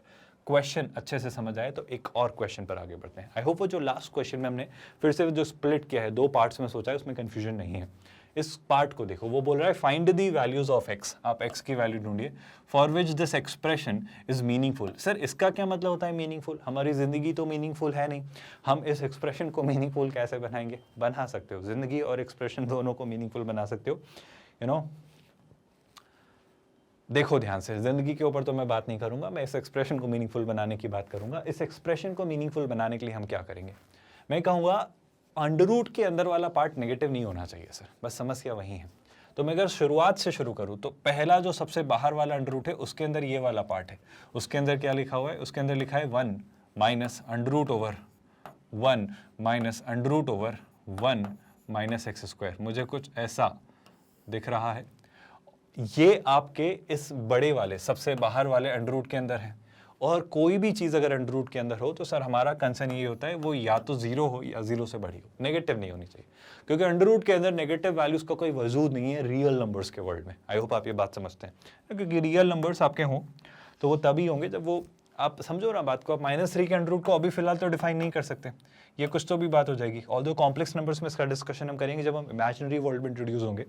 क्वेश्चन अच्छे से समझ आए, तो एक और क्वेश्चन पर आगे बढ़ते हैं। आई होप वो जो लास्ट क्वेश्चन में हमने फिर से जो स्प्लिट किया है, 2 पार्ट्स में सोचा है, उसमें कंफ्यूजन नहीं है। इस पार्ट को देखो, वो बोल रहा है find the values of x। आप x की वैल्यू ढूंढिए for which this expression is meaningful. Sir इसका क्या मतलब होता है मीनिंगफुल? हमारी जिंदगी तो मीनिंगफुल है नहीं, हम इस एक्सप्रेशन को मीनिंगफुल कैसे बनाएंगे? बना सकते हो, जिंदगी और एक्सप्रेशन दोनों को मीनिंगफुल बना सकते हो। यू नो, देखो ध्यान से, जिंदगी के ऊपर तो मैं बात नहीं करूंगा, मैं इस एक्सप्रेशन को मीनिंगफुल बनाने की बात करूंगा। इस एक्सप्रेशन को मीनिंगफुल बनाने के लिए हम क्या करेंगे? मैं कहूंगा अंडर रूट के अंदर वाला पार्ट नेगेटिव नहीं होना चाहिए सर, बस समस्या वही है। तो मैं अगर शुरुआत से शुरू करूं तो पहला जो सबसे बाहर वाला अंडर रूट है उसके अंदर ये वाला पार्ट है, उसके अंदर क्या लिखा हुआ है? उसके अंदर लिखा है 1 - √1 - √1 - x²। मुझे कुछ ऐसा दिख रहा है। ये आपके इस बड़े वाले सबसे बाहर वाले अंडर रूट के अंदर है। और कोई भी चीज़ अगर अंडर रूट के अंदर हो तो सर हमारा कंसर्न ये होता है वो या तो 0 हो या 0 से बड़ी हो, नेगेटिव नहीं होनी चाहिए, क्योंकि अंडर रूट के अंदर नेगेटिव वैल्यूज का कोई वजूद नहीं है रियल नंबर्स के वर्ल्ड में। आई होप आप ये बात समझते हैं, क्योंकि रियल नंबर्स आपके हों तो वो तभी होंगे जब वो, आप समझो ना बात को, आप -3 के अंडर रूट को अभी फिलहाल तो डिफाइन नहीं कर सकते, ये कुछ तो भी बात हो जाएगी। ऑल्दो कॉम्प्लेक्स नंबर्स में इसका डिस्कशन हम करेंगे जब हम इमेजिनरी वर्ल्ड में इंट्रोड्यूस होंगे,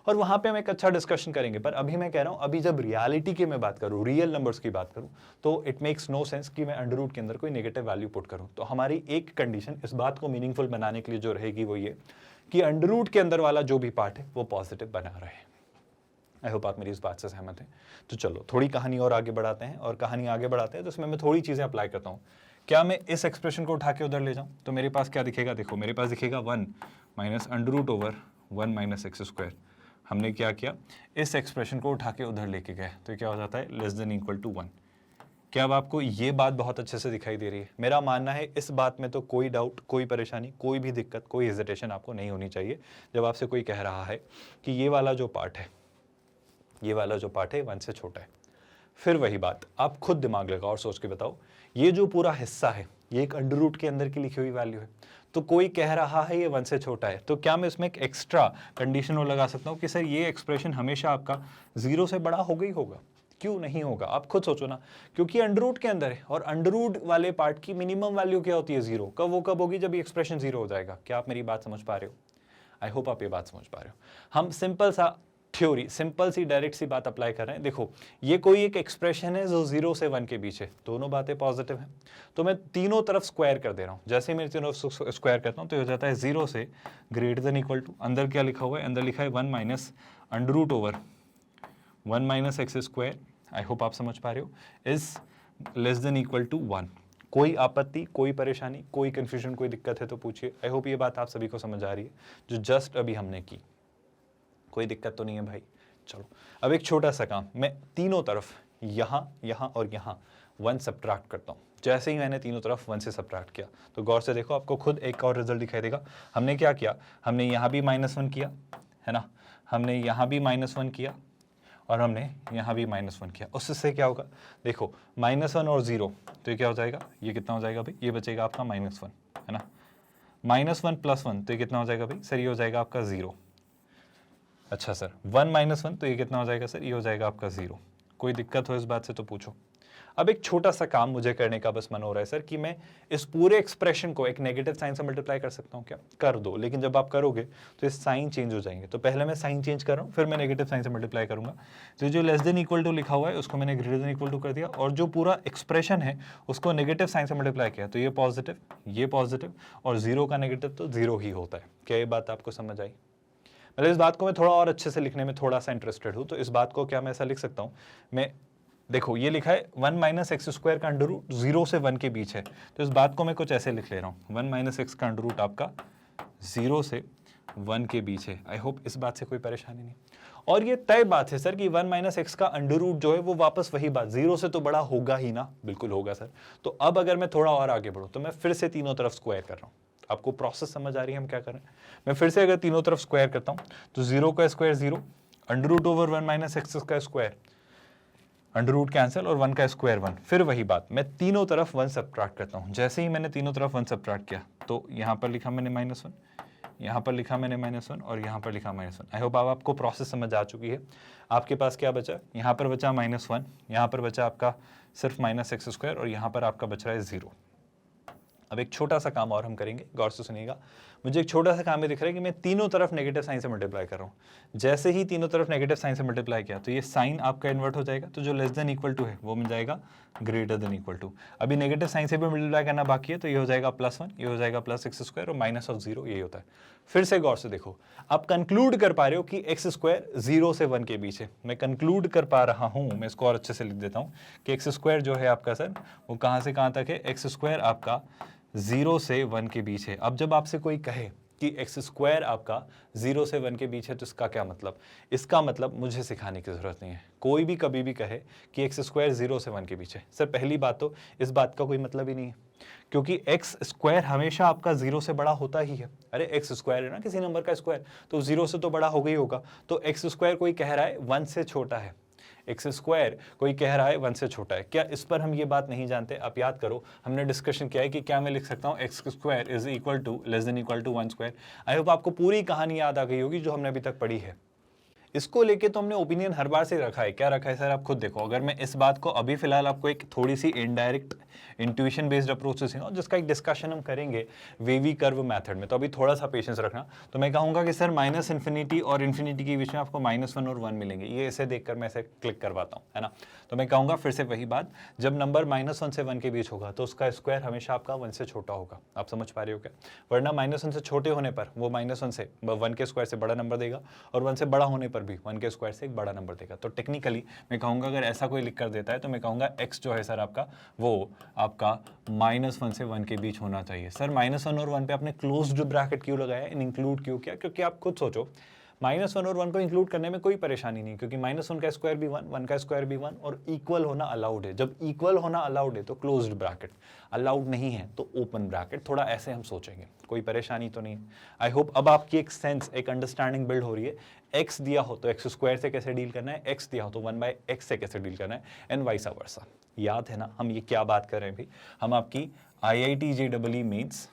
और वहां पे हम एक अच्छा डिस्कशन करेंगे। पर अभी मैं कह रहा हूं, अभी जब रियलिटी की मैं बात करूं, रियल नंबर्स की बात करूं, तो इट मेक्स नो सेंस कि मैं अंडर रूट के अंदर कोई नेगेटिव वैल्यू पुट करूं। तो हमारी एक कंडीशन इस बात को मीनिंगफुल बनाने के लिए जो रहेगी वो ये कि अंडर रूट के अंदर वाला जो भी पार्ट है वो पॉजिटिव बना रहे। आई होप आप मेरी इस बात से सहमत हैं। तो चलो थोड़ी कहानी और आगे बढ़ाते हैं, और कहानी आगे बढ़ाते हैं तो उसमें मैं थोड़ी चीज़ें अप्लाई करता हूँ क्या मैं इस एक्सप्रेशन को उठा के उधर ले जाऊं तो मेरे पास क्या दिखेगा, देखो मेरे पास दिखेगा 1 minus under root over 1 minus x square. हमने क्या किया, इस एक्सप्रेशन को उठा के उधर लेके गए तो क्या हो जाता है, लेस देन इक्वल टू 1। क्या अब आपको ये बात बहुत अच्छे से दिखाई दे रही है? मेरा मानना है इस बात में तो कोई डाउट, कोई परेशानी, कोई भी दिक्कत, कोई हेजिटेशन आपको नहीं होनी चाहिए जब आपसे कोई कह रहा है कि ये वाला जो पार्ट है, ये वाला जो पार्ट है 1 से छोटा है। फिर वही बात, आप खुद दिमाग लगाओ और सोच के बताओ, ये जो पूरा हिस्सा है ये एक अंडर रूट के अंदर की लिखी हुई वैल्यू है, तो कोई कह रहा है ये 1 से छोटा है, तो क्या मैं इसमें एक एक्स्ट्रा कंडीशन और लगा सकता हूँ कि सर ये एक्सप्रेशन हमेशा आपका 0 से बड़ा होगा ही होगा? क्यों नहीं होगा? आप खुद सोचो ना, क्योंकि अंडर रूट के अंदर है और अंडर रूट वाले पार्ट की मिनिमम वैल्यू क्या होती है, 0। कब होगी, जब ये एक्सप्रेशन 0 हो जाएगा। क्या आप मेरी बात समझ पा रहे हो? आई होप आप ये बात समझ पा रहे हो। हम सिंपल सा थ्योरी, सिंपल सी डायरेक्ट सी बात अप्लाई कर रहे हैं। देखो ये कोई एक एक्सप्रेशन है जो 0 से 1 के बीच है, दोनों बातें पॉजिटिव हैं, तो मैं तीनों तरफ स्क्वायर कर दे रहा हूँ। जैसे ही मैं तीनों स्क्वायर करता हूँ तो हो जाता है 0 से ग्रेटर देन इक्वल टू, अंदर क्या लिखा हुआ है, अंदर लिखा है 1 minus under root over 1 minus x square, I hope आप समझ पा रहे हो, is less than equal to 1। कोई आपत्ति, कोई परेशानी, कोई कंफ्यूजन, कोई दिक्कत है तो पूछिए। आई होप ये बात आप सभी को समझ आ रही है जो जस्ट अभी हमने की। कोई दिक्कत तो नहीं है भाई? चलो अब एक छोटा सा काम, मैं तीनों तरफ यहाँ, यहाँ और यहाँ 1 सब्ट्रैक्ट करता हूँ। जैसे ही मैंने तीनों तरफ 1 से सब्ट्रैक्ट किया तो गौर से देखो, आपको खुद एक और रिजल्ट दिखाई देगा। हमने क्या किया, हमने यहाँ भी -1 किया है ना, हमने यहाँ भी -1 किया और हमने यहाँ भी -1 किया। उससे क्या होगा, देखो -1 और 0 तो ये क्या हो जाएगा, ये कितना हो जाएगा भाई, ये बचेगा आपका -1 है ना, -1 + 1 तो ये कितना हो जाएगा भाई सर, ये हो जाएगा आपका 0। अच्छा सर 1 - 1 तो ये कितना हो जाएगा सर, ये हो जाएगा आपका 0। कोई दिक्कत हो इस बात से तो पूछो। अब एक छोटा सा काम मुझे करने का बस मन हो रहा है सर कि मैं इस पूरे एक्सप्रेशन को एक नेगेटिव साइन से मल्टीप्लाई कर सकता हूँ क्या? कर दो, लेकिन जब आप करोगे तो इस साइन चेंज हो जाएंगे। तो पहले मैं साइन चेंज कर रहा हूँ, फिर मैं नेगेटिव साइन से मल्टीप्लाई करूंगा। तो जो लेस देन इक्वल टू लिखा हुआ है उसको मैंने ग्रेटर देन इक्वल टू कर दिया, और जो पूरा एक्सप्रेशन है उसको नेगेटिव साइन से मल्टीप्लाई किया, तो ये पॉजिटिव और 0 का नेगेटिव तो 0 ही होता है। क्या ये बात आपको समझ आई? मतलब इस बात को मैं थोड़ा और अच्छे से लिखने में थोड़ा सा इंटरेस्टेड हूँ, तो इस बात को क्या मैं ऐसा लिख सकता हूँ, मैं देखो ये लिखा है 1 माइनस एक्स स्क्वायर का अंडर रूट 0 से 1 के बीच है, तो इस बात को मैं कुछ ऐसे लिख ले रहा हूँ, 1 माइनस एक्स का अंडर रूट आपका 0 से 1 के बीच है। आई होप इस बात से कोई परेशानी नहीं। और ये तय बात है सर कि 1 माइनस एक्स का अंडर रूट जो है वो वापस वही बात 0 से तो बड़ा होगा ही ना, बिल्कुल होगा सर। तो अब अगर मैं थोड़ा और आगे बढ़ूँ तो मैं फिर से तीनों तरफ स्क्वायर कर रहा हूँ। आपको प्रोसेस समझ आ रही है हम क्या कर रहे हैं? मैं फिर से अगर तीनों तरफ स्क्वायर करता हूँ तो 0 का square 0, under root over 1 minus x का स्क्वायर, अंडर रूट कैंसिल और 1 का स्क्वायर 1। फिर वही बात, मैं तीनों तरफ 1 सब्ट्रैक्ट करता हूँ। जैसे ही मैंने तीनों तरफ 1 सब्ट्रैक्ट किया तो यहाँ पर लिखा मैंने -1, यहाँ पर लिखा मैंने -1 और यहाँ पर लिखा -1। आई होप अब आपको प्रोसेस समझ आ चुकी है। आपके पास क्या बचा, यहाँ पर बचा -1, यहाँ पर बचा आपका सिर्फ माइनस एक्स स्क्वायर और यहाँ पर आपका बच रहा है 0। अब एक छोटा सा काम और हम करेंगे, गौर से सुनिएगा। मुझे एक छोटा सा काम में दिख रहा है कि मैं तीनों तरफ नेगेटिव साइन से मल्टीप्लाई कर रहा हूँ। जैसे ही तीनों तरफ नेगेटिव साइन से मल्टीप्लाई किया तो ये साइन आपका इन्वर्ट हो जाएगा, तो जो लेस देन इक्वल टू है वो मिल जाएगा ग्रेटर देन इक्वल टू। अभी नेगेटिव साइन से भी मल्टीप्लाई करना बाकी है, तो ये हो जाएगा +1, ये हो जाएगा प्लस एक्स स्क्वायर और माइनस ऑफ 0 ये होता है। फिर से गौर से देखो, आप कंक्लूड कर पा रहे हो कि एक्स स्क्वायर 0 से 1 के बीच है। मैं कंक्लूड कर पा रहा हूँ, मैं इसको और अच्छे से लिख देता हूँ कि एक्स स्क्वायर जो है आपका सर वो कहाँ से कहाँ तक है, एक्स स्क्वायर आपका 0 से 1 के बीच है। अब जब आपसे कोई कहे कि एक्स स्क्वायर आपका 0 से 1 के बीच है तो इसका क्या मतलब? इसका मतलब मुझे सिखाने की ज़रूरत नहीं है। कोई भी कभी भी कहे कि एक्स स्क्वायर 0 से 1 के बीच है, सर पहली बात तो इस बात का कोई मतलब ही नहीं है, क्योंकि एक्स स्क्वायर हमेशा आपका 0 से बड़ा होता ही है। अरे एक्स स्क्वायर है ना किसी नंबर का स्क्वायर, तो 0 से तो बड़ा होगा ही होगा। तो एक्स स्क्वायर कोई कह रहा है 1 से छोटा है, एक्स स्क्वायर कोई कह रहा है 1 से छोटा है। क्या इस पर हम ये बात नहीं जानते? आप याद करो, हमने डिस्कशन किया है कि क्या मैं लिख सकता हूँ x square is equal to less than equal to 1 square. I hope आपको पूरी कहानी याद आ गई होगी जो हमने अभी तक पढ़ी है। इसको लेके तो हमने ओपिनियन हर बार से रखा है। क्या रखा है सर? आप खुद देखो। अगर मैं इस बात को अभी फिलहाल आपको एक थोड़ी सी इनडायरेक्ट इंट्यूशन बेस्ड अप्रोच से सिखाऊं, जिसका एक डिस्कशन हम करेंगे वेवी कर्व मेथड में, तो अभी थोड़ा सा पेशेंस रखना। तो मैं कहूंगा कि सर माइनस इन्फिनिटी और इन्फिनिटी के बीच में आपको -1 और 1 मिलेंगे। ये ऐसे देखकर मैं ऐसे क्लिक करवाता हूँ, है ना। तो मैं कहूँगा फिर से वही बात, जब नंबर -1 से 1 के बीच होगा तो उसका स्क्वायर हमेशा आपका 1 से छोटा होगा। आप समझ पा रहे हो क्या? वरना -1 से छोटे होने पर वो -1 से 1 के स्क्वायर से बड़ा नंबर देगा, और 1 से बड़ा होने पर भी 1 के स्क्वायर से एक बड़ा नंबर देगा। तो टेक्निकली मैं कहूँगा अगर ऐसा कोई लिख कर देता है तो मैं कहूँगा x जो है सर आपका वो आपका -1 से 1 के बीच होना चाहिए। सर -1 और 1 पे आपने क्लोज्ड ब्रैकेट क्यों लगाया, इंक्लूड क्यों किया? क्योंकि आप खुद सोचो -1 और 1 को इंक्लूड करने में कोई परेशानी नहीं, क्योंकि -1 का स्क्वायर भी 1, 1 का स्क्वायर भी 1 और इक्वल होना अलाउड है। जब इक्वल होना अलाउड है तो क्लोज्ड ब्रैकेट, अलाउड नहीं है तो ओपन ब्रैकेट। थोड़ा ऐसे हम सोचेंगे, कोई परेशानी तो नहीं है। आई होप अब आपकी एक सेंस, एक अंडरस्टैंडिंग बिल्ड हो रही है। x दिया हो तो x स्क्वायर से कैसे डील करना है, x दिया हो तो 1/x से कैसे डील करना है, एंड वाइस वर्सा। याद है ना हम ये क्या बात कर रहे हैं भाई? हम आपकी IIT JEE मेंस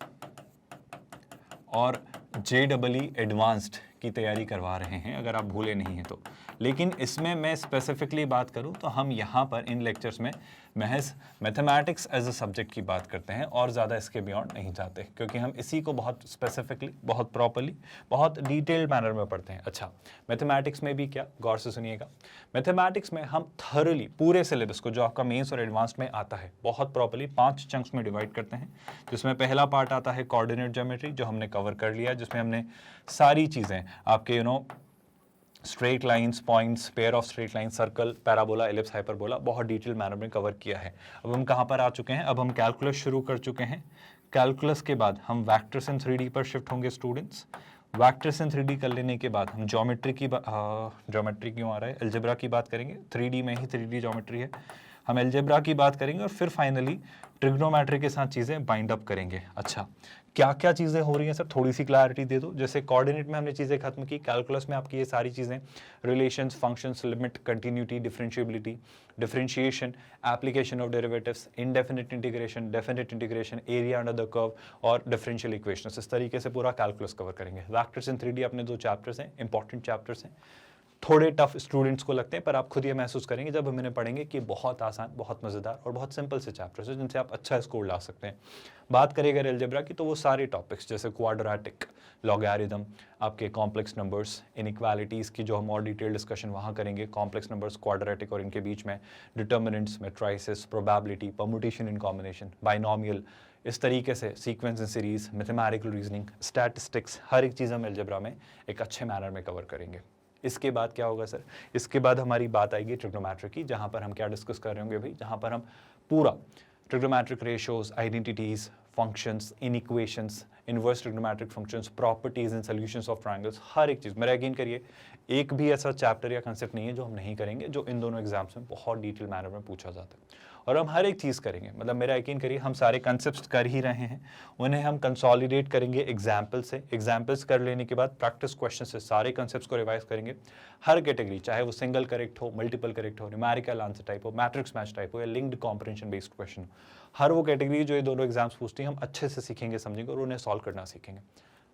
और JEE एडवांस्ड की तैयारी करवा रहे हैं, अगर आप भूले नहीं हैं तो। लेकिन इसमें मैं स्पेसिफिकली बात करूं तो हम यहाँ पर इन लेक्चर्स में महज मैथमेटिक्स एज अ सब्जेक्ट की बात करते हैं और ज़्यादा इसके बियॉन्ड नहीं जाते, क्योंकि हम इसी को बहुत स्पेसिफिकली, बहुत प्रॉपरली, बहुत डिटेल्ड मैनर में पढ़ते हैं। अच्छा, मैथमेटिक्स में भी क्या, गौर से सुनिएगा, मैथमेटिक्स में हम थर्ली पूरे सिलेबस को जो आपका मेंस और एडवांस में आता है बहुत प्रॉपरली 5 चंक्स में डिवाइड करते हैं, जिसमें पहला पार्ट आता है कोऑर्डिनेट ज्योमेट्री, जो हमने कवर कर लिया, जिसमें हमने सारी चीज़ें आपके straight lines, points, pair of straight line, circle, parabola, ellipse, hyperbola बहुत डिटेल मैनर में कवर किया है। अब हम कहाँ पर आ चुके हैं? अब हम कैलकुलस शुरू कर चुके हैं। कैलकुलस के बाद हम वेक्टर्स इन 3D पर शिफ्ट होंगे स्टूडेंट्स। वेक्टर्स इन 3D कर लेने के बाद हम ज्योमेट्री क्यों आ रहा है, अलजेब्रा की बात करेंगे। 3D में ही 3D ज्योमेट्री है, हम अलजेब्रा की बात करेंगे और फिर फाइनली ट्रिग्नोमेट्री के साथ चीज़ें बाइंड अप करेंगे। अच्छा, क्या क्या चीज़ें हो रही हैं सर, थोड़ी सी क्लैरिटी दे दो। जैसे कोऑर्डिनेट में हमने चीज़ें खत्म की, कैलकुलस में आपकी ये सारी चीज़ें relations, functions, limit, continuity, differentiability, differentiation, application of derivatives, indefinite integration, definite integration, area under the curve और डिफरेंशियल इक्वेशंस, इस तरीके से पूरा कैलकुलस कवर करेंगे। वेक्टर्स इन 3D अपने 2 चैप्टर्स हैं, इंपॉर्टेंट चैप्टर्स हैं, थोड़े टफ स्टूडेंट्स को लगते हैं, पर आप खुद ये महसूस करेंगे जब हम इन्हें पढ़ेंगे कि बहुत आसान, बहुत मज़ेदार और बहुत सिंपल से चैप्टर्स हैं जिनसे आप अच्छा स्कोर ला सकते हैं। बात करें अगर अलजेब्रा की तो वो सारे टॉपिक्स जैसे क्वाड्रेटिक, लॉगरिथम, आपके कॉम्प्लेक्स नंबर्स, इनइक्वालिटीज़ की जो हम और डिटेल डिस्कशन वहाँ करेंगे, कॉम्प्लेक्स नंबर्स, क्वाड्रेटिक और इनके बीच में determinants, matrices, probability, permutation and combination, binomial, इस तरीके से sequence and series, mathematical reasoning, statistics, हर एक चीज़ हम अलजेब्रा में एक अच्छे मैनर में कवर करेंगे। इसके बाद क्या होगा सर? इसके बाद हमारी बात आएगी ट्रिग्नोमेट्री की, जहाँ पर हम क्या डिस्कस कर रहे होंगे भाई, जहाँ पर हम पूरा trigonometric ratios, identities, functions, inequations, inverse trigonometric functions, properties and solutions of triangles, हर एक चीज़ मेरा यकीन करिए एक भी ऐसा चैप्टर या कंसेप्ट नहीं है जो हम नहीं करेंगे, जो इन दोनों एग्जाम्स में बहुत डिटेल मैनर में पूछा जाता है। और हम हर एक चीज़ करेंगे, मतलब मेरा यकीन करिए हम सारे कंसेप्ट्स कर ही रहे हैं, उन्हें हम कंसोलिडेट करेंगे एग्जाम्पल से। एग्जाम्पल्स कर लेने के बाद प्रैक्टिस क्वेश्चन से सारे कंसेप्ट्स को रिवाइज करेंगे। हर कैटेगरी, चाहे वो सिंगल करेक्ट हो, मल्टीपल करेक्ट हो, न्यूमेरिकल आंसर टाइप हो, मैट्रिक्स मैच टाइप हो या लिंक्ड कॉम्प्रिहेंशन बेस्ड क्वेश्चन हो, हर वो कैटेगरी जो ये दोनों एग्जाम्स पूछती हैं हम अच्छे से सीखेंगे, समझेंगे और उन्हें सॉल्व करना सीखेंगे।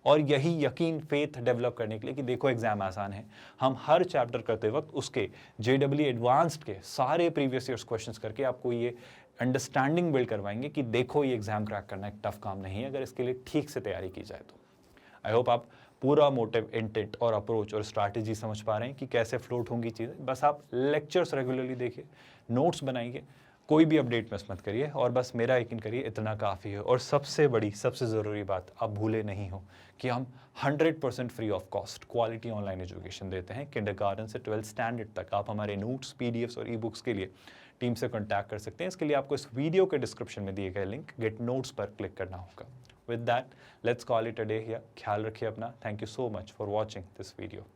और यही यकीन, फेथ डेवलप करने के लिए कि देखो एग्जाम आसान है, हम हर चैप्टर करते वक्त उसके JEE एडवांस्ड के सारे प्रीवियस ईयर्स क्वेश्चंस करके आपको ये अंडरस्टैंडिंग बिल्ड करवाएंगे कि देखो ये एग्जाम क्रैक करना एक टफ काम नहीं है अगर इसके लिए ठीक से तैयारी की जाए तो। आई होप आप पूरा मोटिव, इंटेंट और अप्रोच और स्ट्रैटेजी समझ पा रहे हैं कि कैसे फ्लोट होंगी चीज़ें। बस आप लेक्चर्स रेगुलरली देखिए, नोट्स बनाइए, कोई भी अपडेट मिस मत करिए और बस मेरा यकीन करिए इतना काफ़ी है। और सबसे बड़ी, सबसे ज़रूरी बात आप भूले नहीं हो कि हम 100% free of cost quality online education देते हैं, किंडरगार्टन से 12th स्टैंडर्ड तक। आप हमारे नोट्स, PDFs और ई-बुक्स के लिए टीम से कॉन्टैक्ट कर सकते हैं। इसके लिए आपको इस वीडियो के डिस्क्रिप्शन में दिए गए लिंक गेट नोट्स पर क्लिक करना होगा। With that let's call it a day here. ख्याल रखिए अपना। Thank you so much for watching this video.